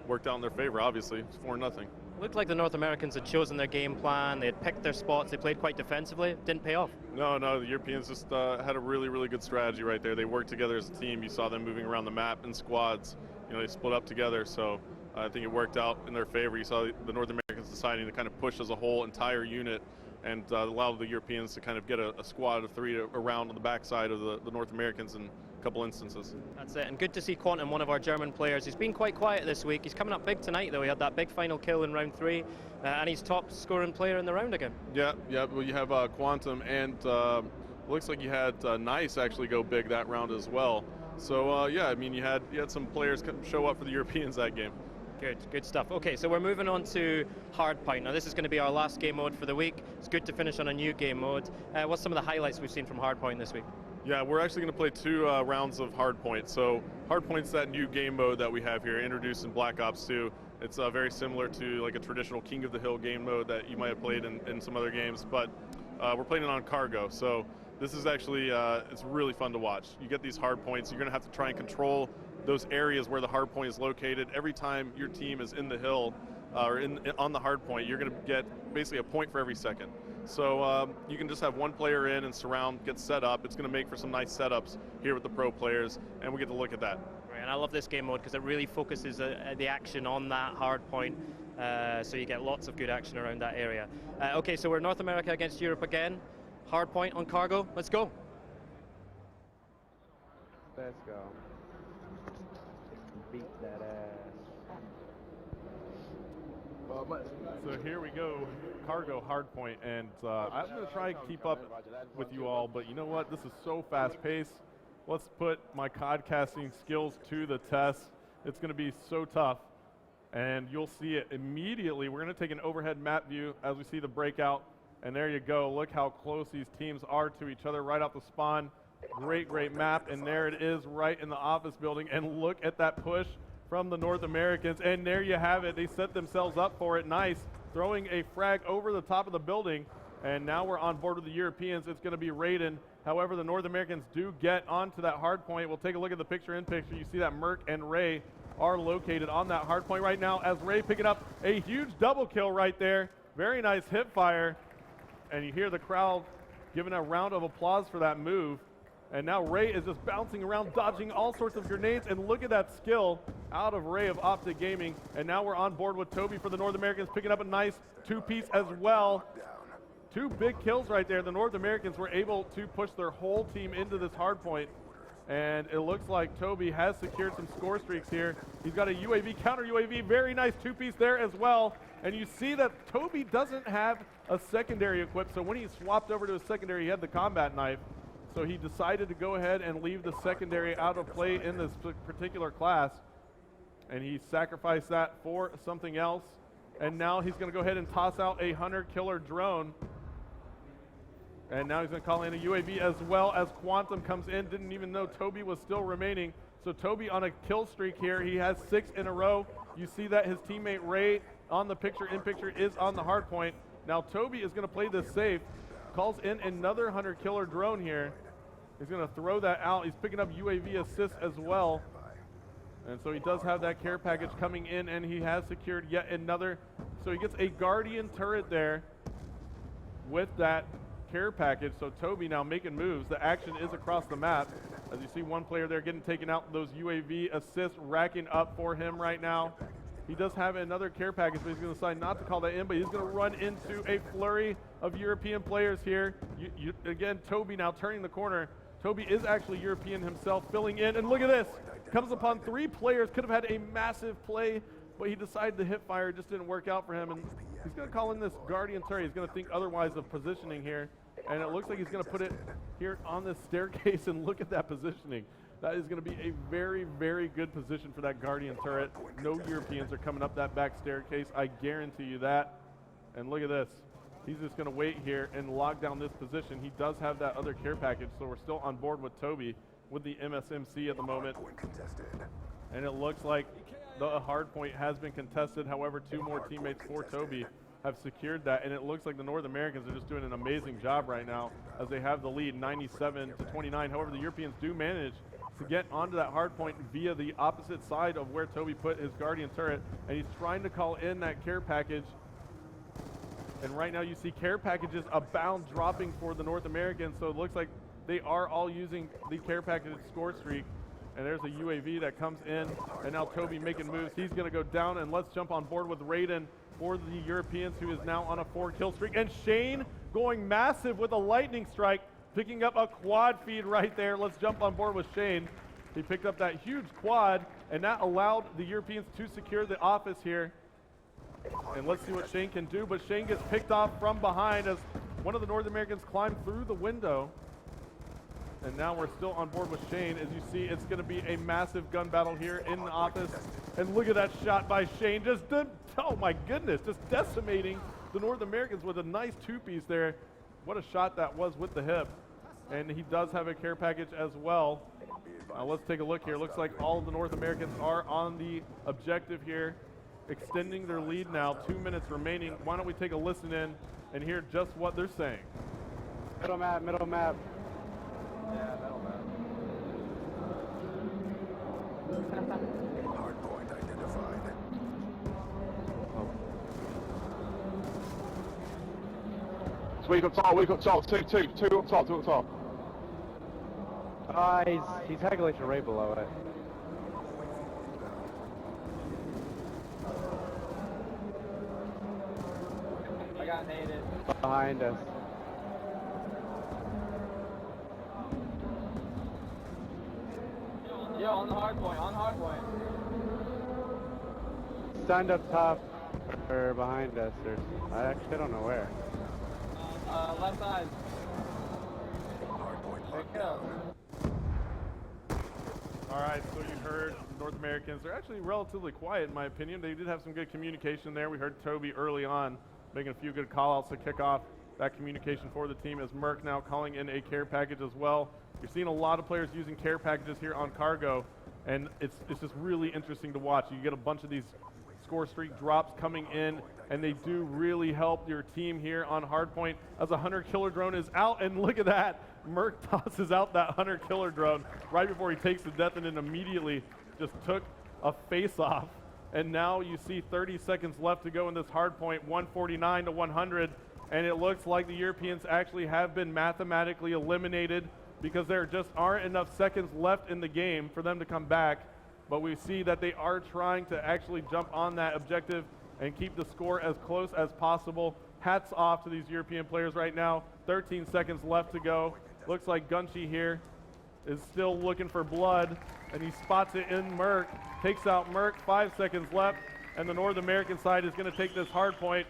worked out in their favor, obviously. It's 4-0. Looked like the North Americans had chosen their game plan. They had picked their spots. They played quite defensively. Didn't pay off. No, the Europeans just had a really, really good strategy right there. They worked together as a team. You saw them moving around the map in squads. You know, they split up together. So I think it worked out in their favor. You saw the North Americans deciding to kind of push as a whole entire unit and allowed the Europeans to kind of get a squad of 3 around on the backside of the North Americans in a couple instances. That's it, and good to see Quantum, one of our German players. He's been quite quiet this week. He's coming up big tonight, though. He had that big final kill in round 3, and he's top scoring player in the round again. Yeah, well, you have Quantum, and looks like you had Nice actually go big that round as well. So, yeah, I mean, you had some players show up for the Europeans that game. Good stuff. Okay, so we're moving on to Hardpoint. Now, this is going to be our last game mode for the week. It's good to finish on a new game mode. What's some of the highlights we've seen from Hardpoint this week? Yeah, we're actually going to play 2 rounds of Hardpoint. So Hardpoint's that new game mode that we have here, introduced in Black Ops 2. It's very similar to like a traditional King of the Hill game mode that you might have played in some other games, but we're playing it on cargo. So this is actually, it's really fun to watch. You get these hardpoints. You're going to have to try and control those areas where the hardpoint is located. Every time your team is in the hill or on the hardpoint, you're going to get basically a point for every second. So you can just have one player in and surround, get set up. It's going to make for some nice setups here with the pro players, and we get to look at that. Right, and I love this game mode because it really focuses the action on that hardpoint, so you get lots of good action around that area. Okay, so we're North America against Europe again. Hardpoint on cargo. Let's go. Let's go. Beat that ass. So here we go, cargo hardpoint, and I'm going to try and keep up with you all, but you know what? This is so fast-paced. Let's put my codcasting skills to the test. It's going to be so tough, and you'll see it immediately. We're going to take an overhead map view as we see the breakout, and there you go. Look how close these teams are to each other right off the spawn. Great map, and there it is right in the office building, and look at that push from the North Americans, and there you have it. They set themselves up for it. Nice, throwing a frag over the top of the building, and now we're on board with the Europeans. It's going to be Raiden. However, the North Americans do get onto that hard point. We'll take a look at the picture-in-picture. You see that Merc and Ray are located on that hard point right now as Ray picking up a huge double kill right there. Very nice hip fire, and you hear the crowd giving a round of applause for that move. And now Ray is just bouncing around, dodging all sorts of grenades, and look at that skill out of Ray of Optic Gaming. And now we're on board with Toby for the North Americans, picking up a nice two-piece as well. 2 big kills right there. The North Americans were able to push their whole team into this hardpoint. And it looks like Toby has secured some score streaks here. He's got a UAV, counter UAV, very nice two-piece there as well. And you see that Toby doesn't have a secondary equipped, so when he swapped over to a secondary, he had the combat knife. So he decided to go ahead and leave the secondary out of play in this particular class. And he sacrificed that for something else. And now he's gonna go ahead and toss out a hunter-killer drone. And now he's going to call in a UAV as well as Quantum comes in. Didn't even know Toby was still remaining. So Toby on a kill streak here. He has 6 in a row. You see that his teammate Ray on the picture, in picture, is on the hard point. Now Toby is going to play this safe. Calls in another hunter-killer drone here. He's going to throw that out. He's picking up UAV assist as well. And so he does have that care package coming in, and he has secured yet another. So he gets a Guardian turret there with that care package. So Toby now making moves. The action is across the map. As you see one player there getting taken out, those UAV assists racking up for him right now. He does have another care package, but he's going to decide not to call that in, but he's going to run into a flurry of European players here. Again, Toby now turning the corner. Toby is actually European himself, filling in, and look at this. Comes upon 3 players, could have had a massive play, but he decided to hip fire. It just didn't work out for him, and he's going to call in this Guardian turret. He's going to think otherwise of positioning here. And it looks like he's going to put it here on this staircase, and look at that positioning. That is going to be a very, very good position for that Guardian turret. No Europeans are coming up that back staircase. I guarantee you that. And look at this. He's just going to wait here and lock down this position. He does have that other care package, so we're still on board with Toby with the MSMC at the moment. And it looks like the hard point has been contested. However, 2 more teammates for Toby have secured that, and it looks like the North Americans are just doing an amazing job right now as they have the lead 97-29. However, the Europeans do manage to get onto that hard point via the opposite side of where Toby put his Guardian turret, and he's trying to call in that care package. And right now you see care packages abound dropping for the North Americans, so it looks like they are all using the care package score streak. And there's a UAV that comes in, and now Toby making moves. He's going to go down, and let's jump on board with Raiden for the Europeans, who is now on a 4-kill streak. And Shane going massive with a lightning strike, picking up a quad feed right there. Let's jump on board with Shane. He picked up that huge quad, and that allowed the Europeans to secure the office here. And let's see what Shane can do, but Shane gets picked off from behind as one of the North Americans climbed through the window. And now we're still on board with Shane. As you see, it's going to be a massive gun battle here in the office. And look at that shot by Shane. Oh my goodness, just decimating the North Americans with a nice 2-piece there. What a shot that was with the hip. And he does have a care package as well. Let's take a look here. Looks like all of the North Americans are on the objective here, extending their lead now. 2 minutes remaining. Why don't we take a listen in and hear just what they're saying. Middle map, middle map. Yeah, middle map. Hardpoint identified. So we got top, two up top. He's heckling right below it. I got naded. Behind us. Yo, on the hard point, Stand up top or behind us, or I actually don't know where. Left side. Good kill. All right, so you heard the North Americans. They're actually relatively quiet, in my opinion. They did have some good communication there. We heard Toby early on making a few good call-outs to kick off that communication for the team, as Merck now calling in a care package as well. You're seeing a lot of players using care packages here on Cargo, and it's just really interesting to watch. You get a bunch of these score streak drops coming in, and they do really help your team here on Hardpoint as a hunter-killer drone is out. And look at that. Merck tosses out that hunter-killer drone right before he takes the death, and then immediately just took a face-off. And now you see 30 seconds left to go in this Hardpoint, 149-100, and it looks like the Europeans actually have been mathematically eliminated because there just aren't enough seconds left in the game for them to come back. But we see that they are trying to actually jump on that objective and keep the score as close as possible. Hats off to these European players right now. 13 seconds left to go. Looks like Gunshi here is still looking for blood, and he spots it in Merc, takes out Merc, 5 seconds left, and the North American side is going to take this hard point.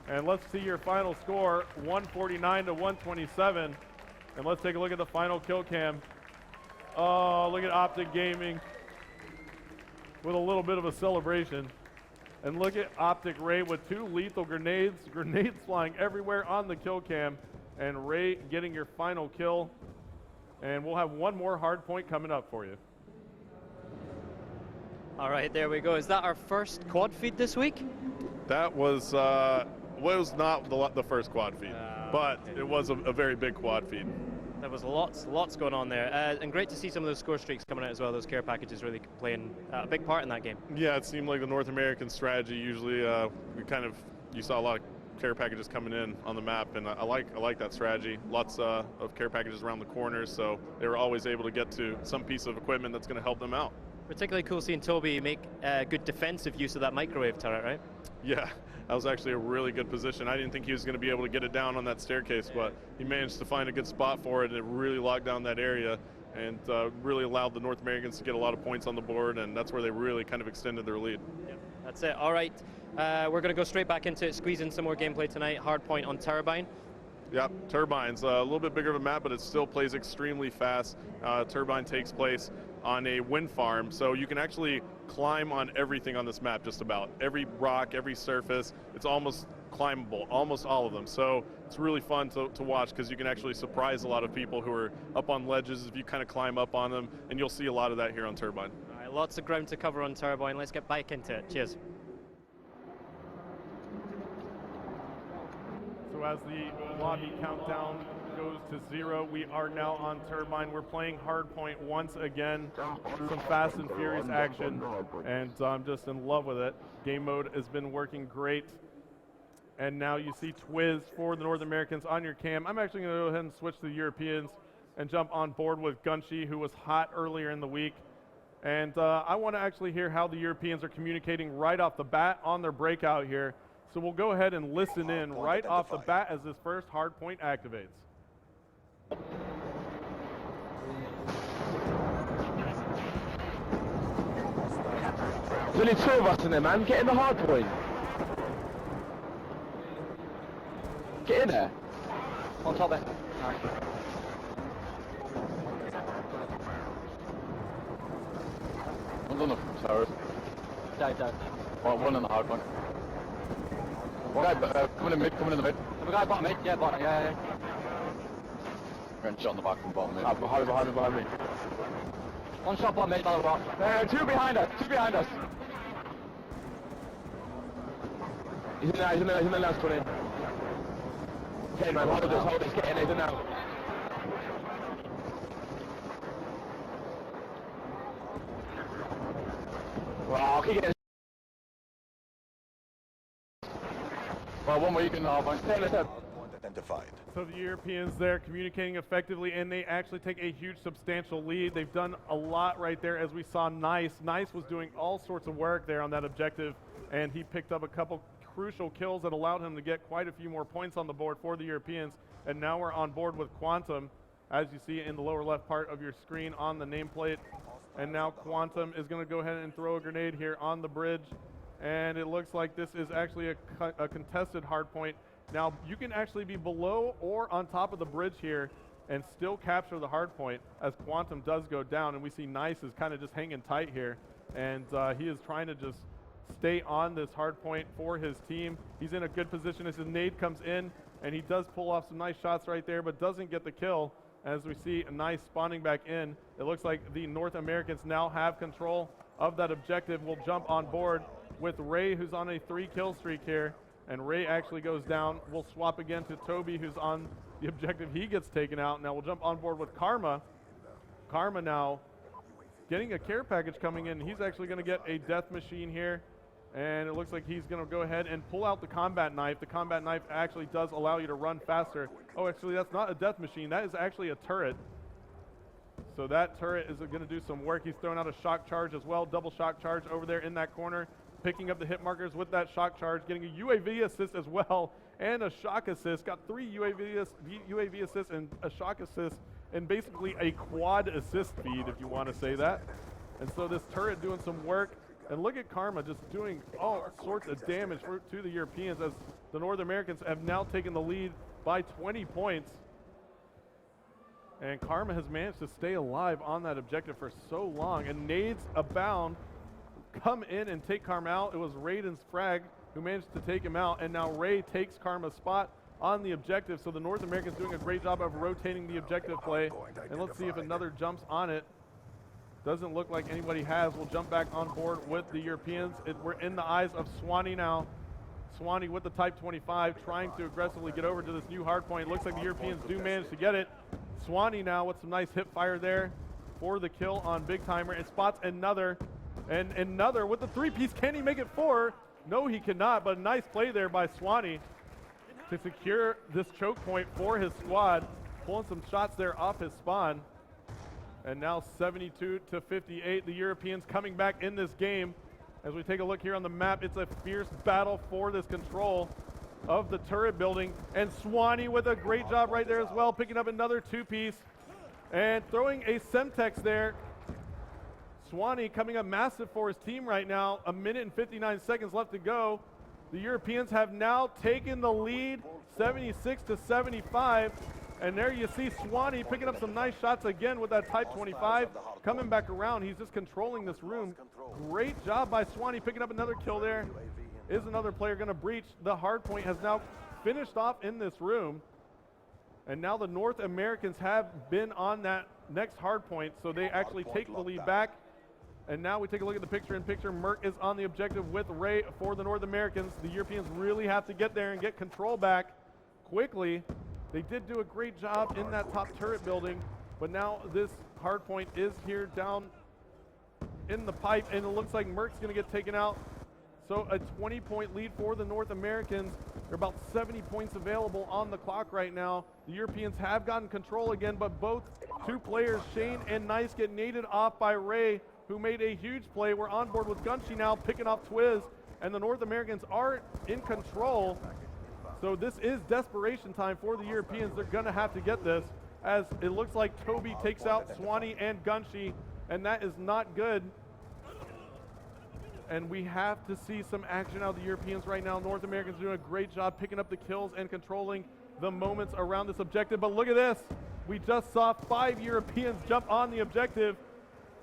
And let's see your final score, 149 to 127. And let's take a look at the final kill cam. Oh, look at Optic Gaming with a little bit of a celebration. And look at Optic Ray with 2 lethal grenades flying everywhere on the kill cam, and Ray getting your final kill. And we'll have one more hard point coming up for you. All right, there we go. Is that our first quad feed this week? That was not the first quad feed, but okay. It was a very big quad feed. There was lots going on there, and great to see some of those score streaks coming out as well. Those care packages really playing a big part in that game. Yeah, it seemed like the North American strategy. Usually, you saw a lot of care packages coming in on the map, and I like that strategy. Lots of care packages around the corners, so they were always able to get to some piece of equipment that's going to help them out. Particularly cool seeing Toby make good defensive use of that microwave turret, right? Yeah, that was actually a really good position. I didn't think he was going to be able to get it down on that staircase, but he managed to find a good spot for it, and it really locked down that area and really allowed the North Americans to get a lot of points on the board, and that's where they really kind of extended their lead. Yeah, that's it. All right, we're going to go straight back into it, squeeze in some more gameplay tonight. Hardpoint on Turbine. Yep, Turbine's a little bit bigger of a map, but it still plays extremely fast. Turbine takes place on a wind farm, so you can actually climb on everything on this map, just about. Every rock, every surface, it's almost climbable, almost all of them. So it's really fun to watch because you can actually surprise a lot of people who are up on ledges if you kind of climb up on them, and you'll see a lot of that here on Turbine. All right, lots of ground to cover on Turbine. Let's get back into it. Cheers. So as the lobby countdown goes to 0, we are now on Turbine. We're playing Hardpoint once again. Some fast and furious action, and I'm just in love with it. Game mode has been working great. And now you see Twiz for the North Americans on your cam. I'm actually going to go ahead and switch to the Europeans and jump on board with Gunshi, who was hot earlier in the week. And I want to actually hear how the Europeans are communicating right off the bat on their breakout here. So we'll go ahead and listen in right off the bat as this first hard point activates. There's only 2 of us in there, man. Get in the hard point. Get in there. On top there. Right. One's on the towers. Dive. Right, one on the hard point. One guy coming in the mid. Have a guy bottom mid? Yeah, bottom, yeah. Shot on the back from bottom mid. Behind me. One shot bottom mid, by the rock. 2 behind us. He's in the last 20. Okay, man, hold this, get in, he's in now. Well, keep getting. Well, one more you can identified. So the Europeans there communicating effectively, and they actually take a huge substantial lead. They've done a lot right there, as we saw Nice. Nice was doing all sorts of work there on that objective, and he picked up a couple crucial kills that allowed him to get quite a few more points on the board for the Europeans. And now we're on board with Quantum, as you see in the lower left part of your screen on the nameplate. And now Quantum is going to go ahead and throw a grenade here on the bridge. And it looks like this is actually a contested hard point. Now, you can actually be below or on top of the bridge here and still capture the hard point as Quantum does go down. And we see Nice is kind of just hanging tight here. And he is trying to just stay on this hard point for his team. He's in a good position as his nade comes in, and he does pull off some nice shots right there, but doesn't get the kill. As we see a Nice spawning back in, it looks like the North Americans now have control of that objective. We'll jump on board with Ray, who's on a 3-kill streak here, and Ray actually goes down. We'll swap again to Toby, who's on the objective. He gets taken out. Now we'll jump on board with Karma. Karma now getting a care package coming in. He's actually going to get a death machine here, and it looks like he's going to go ahead and pull out the combat knife. The combat knife actually does allow you to run faster. Oh, actually, that's not a death machine. That is actually a turret. So that turret is going to do some work. He's throwing out a shock charge as well, double shock charge over there in that corner, picking up the hit markers with that shock charge, getting a UAV assist as well, and a shock assist. Got 3 UAV assists and a shock assist, and basically a quad assist feed, if you want to say that. And so this turret doing some work. And look at Karma just doing all sorts of damage to the Europeans, as the North Americans have now taken the lead by 20 points. And Karma has managed to stay alive on that objective for so long. And nades abound, come in and take Karma out. It was Raiden's frag who managed to take him out. And now Ray takes Karma's spot on the objective. So the North Americans doing a great job of rotating the objective play. And let's see if another jumps on it. Doesn't look like anybody has. We'll jump back on board with the Europeans. We're in the eyes of Swanee now. Swanee with the Type 25 trying to aggressively get over to this new hard point. Looks like the Europeans do manage to get it. Swanee now with some nice hip fire there for the kill on Big Timer, and spots another, and another with the 3-piece. Can he make it 4? No, he cannot, but a nice play there by Swanee to secure this choke point for his squad, pulling some shots there off his spawn. And now 72-58, the Europeans coming back in this game. As we take a look here on the map, it's a fierce battle for this control of the turret building. And Swanee with a great job right there as well, picking up another 2-piece and throwing a Semtex there. Swanee coming up massive for his team right now. 1 minute and 59 seconds left to go. The Europeans have now taken the lead, 76-75. And there you see Swanee picking up some nice shots again with that Type 25. Coming back around, he's just controlling this room. Great job by Swanee, picking up another kill there. Is another player going to breach? The hard point has now finished off in this room. And now the North Americans have been on that next hard point, so they actually take the lead back. And now we take a look at the picture-in-picture. Merc is on the objective with Ray for the North Americans. The Europeans really have to get there and get control back quickly. They did do a great job in that top turret building, but now this hard point is here down in the pipe, and it looks like Merc's going to get taken out. So a 20-point lead for the North Americans. There are about 70 points available on the clock right now. The Europeans have gotten control again, but both 2 players, Shane and Nice, get naded off by Ray, who made a huge play. We're on board with Gunshi now, picking off Twiz, and the North Americans are in control. So this is desperation time for the Europeans. They're going to have to get this, as it looks like Toby takes out Swanee and Gunshi, and that is not good. And we have to see some action out of the Europeans right now. North Americans doing a great job picking up the kills and controlling the moments around this objective. But look at this. We just saw 5 Europeans jump on the objective,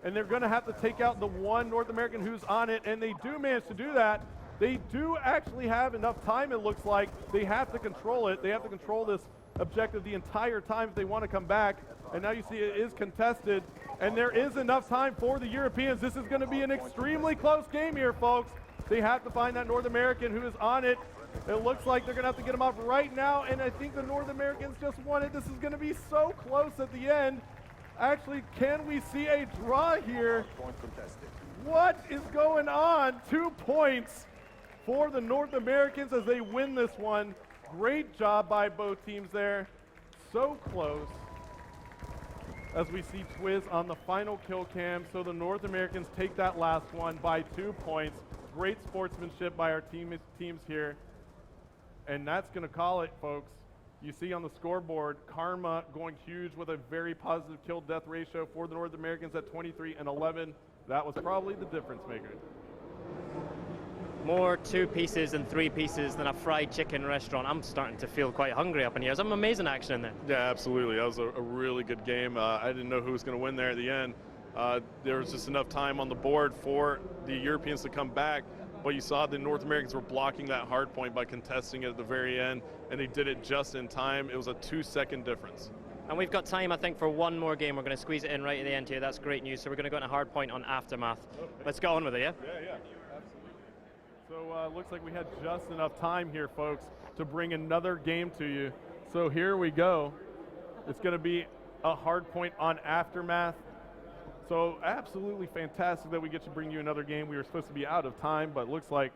and they're going to have to take out the 1 North American who's on it, and they do manage to do that. They do actually have enough time, it looks like. They have to control it. They have to control this objective the entire time if they want to come back. And now you see it is contested, and there is enough time for the Europeans. This is going to be an extremely close game here, folks. They have to find that North American who is on it. It looks like they're going to have to get him off right now, and I think the North Americans just won it. This is going to be so close at the end. Actually, can we see a draw here? What is going on? 2 points for the North Americans as they win this one. Great job by both teams there. So close. As we see Twiz on the final kill cam. So the North Americans take that last one by 2 points. Great sportsmanship by our teams here. And that's going to call it, folks. You see on the scoreboard, Karma going huge with a very positive kill-death ratio for the North Americans at 23-11. That was probably the difference maker. More 2 pieces and 3 pieces than a fried chicken restaurant. I'm starting to feel quite hungry up in here. Some amazing action in there. Yeah, absolutely. That was a really good game. I didn't know who was going to win there at the end. There was just enough time on the board for the Europeans to come back. But you saw the North Americans were blocking that hard point by contesting it at the very end, and they did it just in time. It was a 2-second difference. And we've got time, I think, for one more game. We're going to squeeze it in right at the end here. That's great news. So we're going to go into hard point on Aftermath. Okay. Let's go on with it, yeah? Yeah. So looks like we had just enough time here, folks, to bring another game to you. So here we go. It's going to be a hard point on Aftermath. So absolutely fantastic that we get to bring you another game. We were supposed to be out of time, but looks like,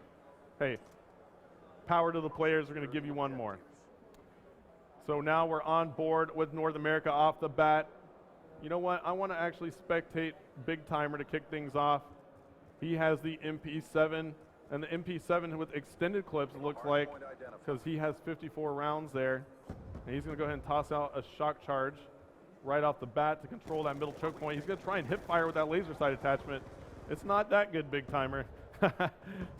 hey, power to the players. We're going to give you one more. So now we're on board with North America off the bat. you know what, I want to actually spectate Big Timer to kick things off. He has the MP7, and the MP7 with extended clips, it looks like, because he has 54 rounds there. And he's going to go ahead and toss out a shock charge right off the bat to control that middle choke point. He's going to try and hip fire with that laser sight attachment. It's not that good, Big Timer.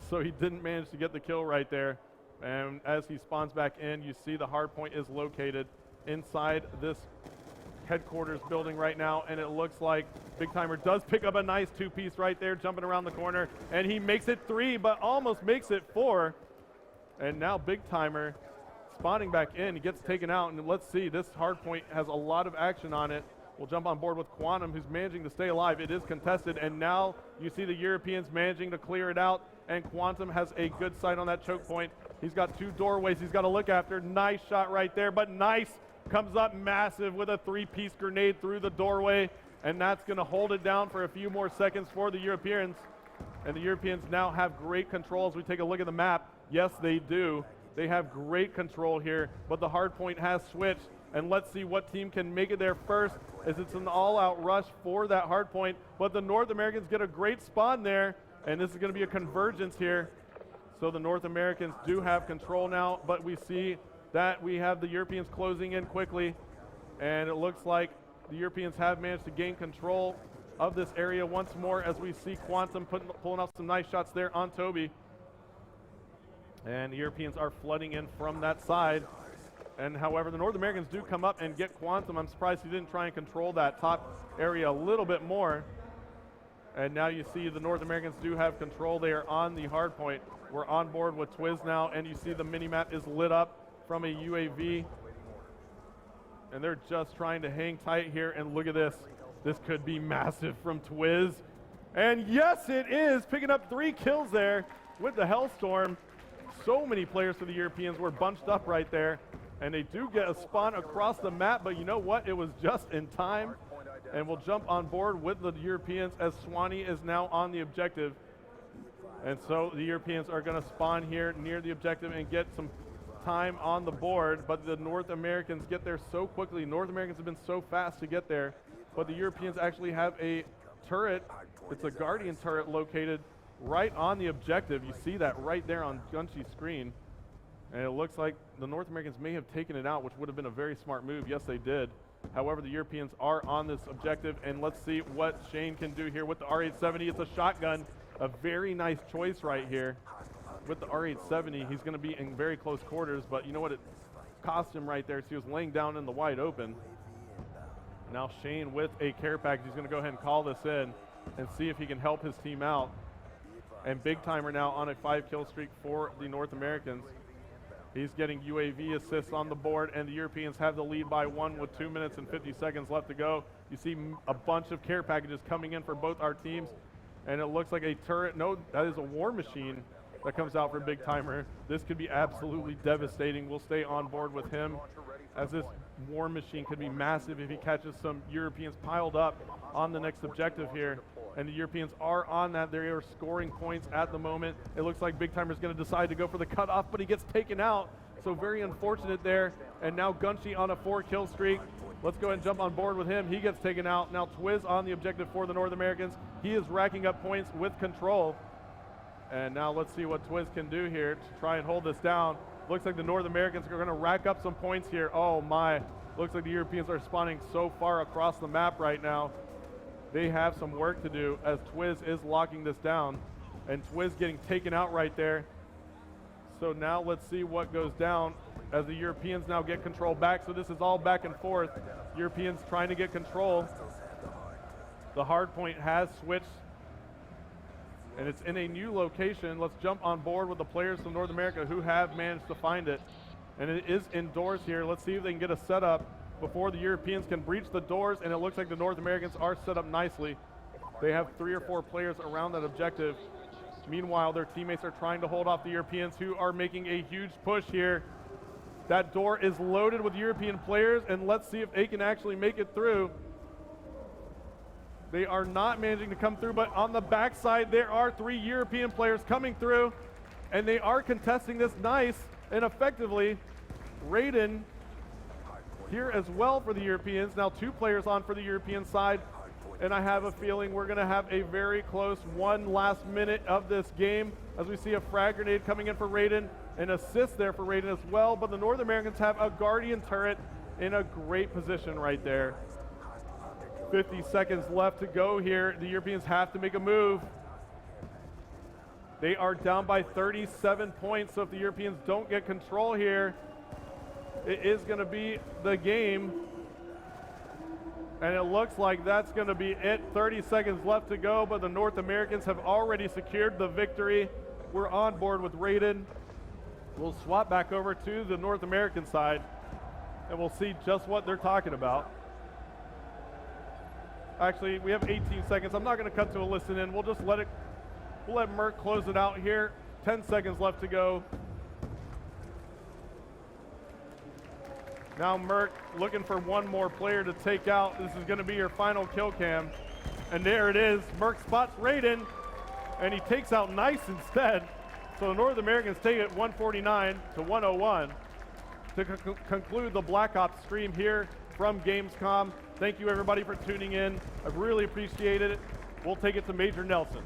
So he didn't manage to get the kill right there. And as he spawns back in, you see the hardpoint is located inside this headquarters building right now, and it looks like Big Timer does pick up a nice two-piece right there, jumping around the corner, and he makes it 3, but almost makes it 4. And now Big Timer spawning back in, he gets taken out, and let's see, this hardpoint has a lot of action on it. We'll jump on board with Quantum, who's managing to stay alive. It is contested, and now you see the Europeans managing to clear it out, and Quantum has a good sight on that choke point. He's got 2 doorways he's got to look after. Nice shot right there, but nice comes up massive with a 3-piece grenade through the doorway, and that's going to hold it down for a few more seconds for the Europeans. And the Europeans now have great control as we take a look at the map. Yes, they do. They have great control here, but the hardpoint has switched. And let's see what team can make it there first, as it's an all-out rush for that hardpoint. But the North Americans get a great spawn there, and this is going to be a convergence here. So the North Americans do have control now, but we see that we have the Europeans closing in quickly, and it looks like the Europeans have managed to gain control of this area once more, as we see Quantum pulling off some nice shots there on Toby. And the Europeans are flooding in from that side. And however, the North Americans do come up and get Quantum. I'm surprised he didn't try and control that top area a little bit more. And now you see the North Americans do have control there on the hardpoint. We're on board with Twiz now, and you see the mini-map is lit up from a UAV. And they're just trying to hang tight here, and look at this. This could be massive from Twiz. And yes, it is, picking up 3 kills there with the Hellstorm. So many players for the Europeans were bunched up right there. And they do get a spawn across the map, but you know what? It was just in time. And we'll jump on board with the Europeans as Swanee is now on the objective. And so the Europeans are going to spawn here near the objective and get some time on the board, but the North Americans get there so quickly. North Americans have been so fast to get there, but the Europeans actually have a turret. It's a Guardian turret located right on the objective. You see that right there on Gunshy's screen. And it looks like the North Americans may have taken it out, which would have been a very smart move. Yes, they did. However, the Europeans are on this objective, and let's see what Shane can do here with the R870. It's a shotgun, a very nice choice right here. With the R870, he's going to be in very close quarters, but you know what? It cost him right there, so he was laying down in the wide open. Now Shane with a care package, he's going to go ahead and call this in and see if he can help his team out. And Big Timer now on a 5-kill streak for the North Americans. He's getting UAV assists on the board, and the Europeans have the lead by 1 with 2 minutes and 50 seconds left to go. You see a bunch of care packages coming in for both our teams, and it looks like a turret. No, that is a war machine that comes out for Big Timer. This could be absolutely devastating. We'll stay on board with him, as this war machine could be massive if he catches some Europeans piled up on the next objective here. And the Europeans are on that. They are scoring points at the moment. It looks like Big Timer is going to decide to go for the cutoff, but he gets taken out. So very unfortunate there. And now Gunshy on a 4-kill streak. Let's go ahead and jump on board with him. He gets taken out. Now Twiz on the objective for the North Americans. He is racking up points with control. And now let's see what Twiz can do here to try and hold this down. Looks like the North Americans are going to rack up some points here. Oh my. Looks like the Europeans are spawning so far across the map right now. They have some work to do as Twiz is locking this down, and Twiz getting taken out right there. So now let's see what goes down as the Europeans now get control back. So this is all back and forth. Europeans trying to get control. The hardpoint has switched, and it's in a new location. Let's jump on board with the players from North America who have managed to find it. And it is indoors here. Let's see if they can get a setup before the Europeans can breach the doors, and it looks like the North Americans are set up nicely. They have 3 or 4 players around that objective. Meanwhile, their teammates are trying to hold off the Europeans, who are making a huge push here. That door is loaded with European players, and let's see if they can actually make it through. They are not managing to come through, but on the backside, there are 3 European players coming through, and they are contesting this nice and effectively. Raiden here as well for the Europeans. Now 2 players on for the European side, and I have a feeling we're going to have a very close one last minute of this game as we see a frag grenade coming in for Raiden, an assist there for Raiden as well, but the North Americans have a Guardian turret in a great position right there. 50 seconds left to go here. The Europeans have to make a move. They are down by 37 points, so if the Europeans don't get control here, it is going to be the game. And it looks like that's going to be it. 30 seconds left to go, but the North Americans have already secured the victory. We're on board with Raiden. We'll swap back over to the North American side, and we'll see just what they're talking about. Actually, we have 18 seconds. I'm not going to cut to a listen in. We'll just let Merc close it out here. 10 seconds left to go. Now Merc looking for one more player to take out. This is going to be your final kill cam. And there it is. Merc spots Raiden, and he takes out Nice instead. So the North Americans take it 149 to 101 to conclude the Black Ops stream here from Gamescom. Thank you everybody for tuning in. I really appreciate it. We'll take it to Major Nelson.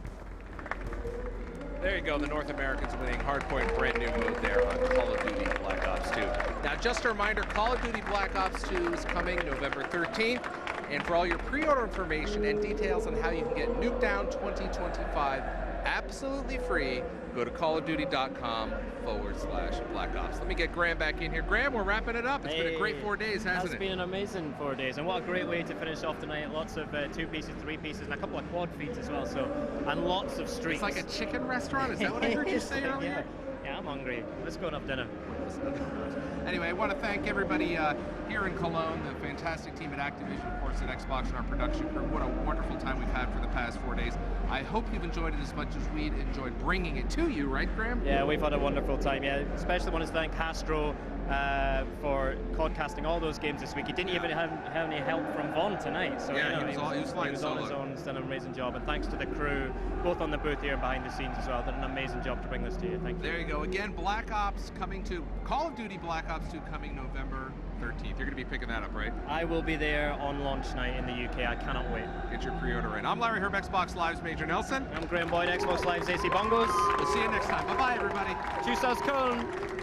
There you go, the North Americans winning Hardpoint, brand new mode there on Call of Duty Black Ops 2. Now just a reminder, Call of Duty Black Ops 2 is coming November 13th. And for all your pre-order information and details on how you can get Nuketown 2025 absolutely free, go to callofduty.com/Black Ops. Let me get Graham back in here. Graham, we're wrapping it up. It's been a great 4 days, hasn't it? It's been an amazing 4 days, and what a great way to finish off tonight. Lots of 2 pieces, 3 pieces, and a couple of quad feeds as well, and lots of streaks. It's like a chicken restaurant? Is that what I heard you say earlier? Yeah, I'm hungry. Let's go and have dinner. Anyway, I want to thank everybody here in Cologne, the fantastic team at Activision, of course, at Xbox, and our production crew. What a wonderful time we've had for the past 4 days. I hope you've enjoyed it as much as we'd enjoyed bringing it to you, right, Graham? Yeah, we've had a wonderful time. Yeah, especially want to thank Hastro for podcasting all those games this week. He didn't even have any help from Vaughn tonight. So yeah, he was on his own. He's done an amazing job, and thanks to the crew, both on the booth here and behind the scenes as well. Done an amazing job to bring this to you. Thank you. There you go. Again, Black Ops coming to Call of Duty Black Ops 2 coming November 13th. You're going to be picking that up, right? I will be there on launch night in the UK. I cannot wait. Get your pre-order in. I'm Larry Herb, Xbox Live's Major Nelson. I'm Graham Boyd, Xbox Live's AC Bongos. We'll see you next time. Bye-bye, everybody. Tschüss aus Köln.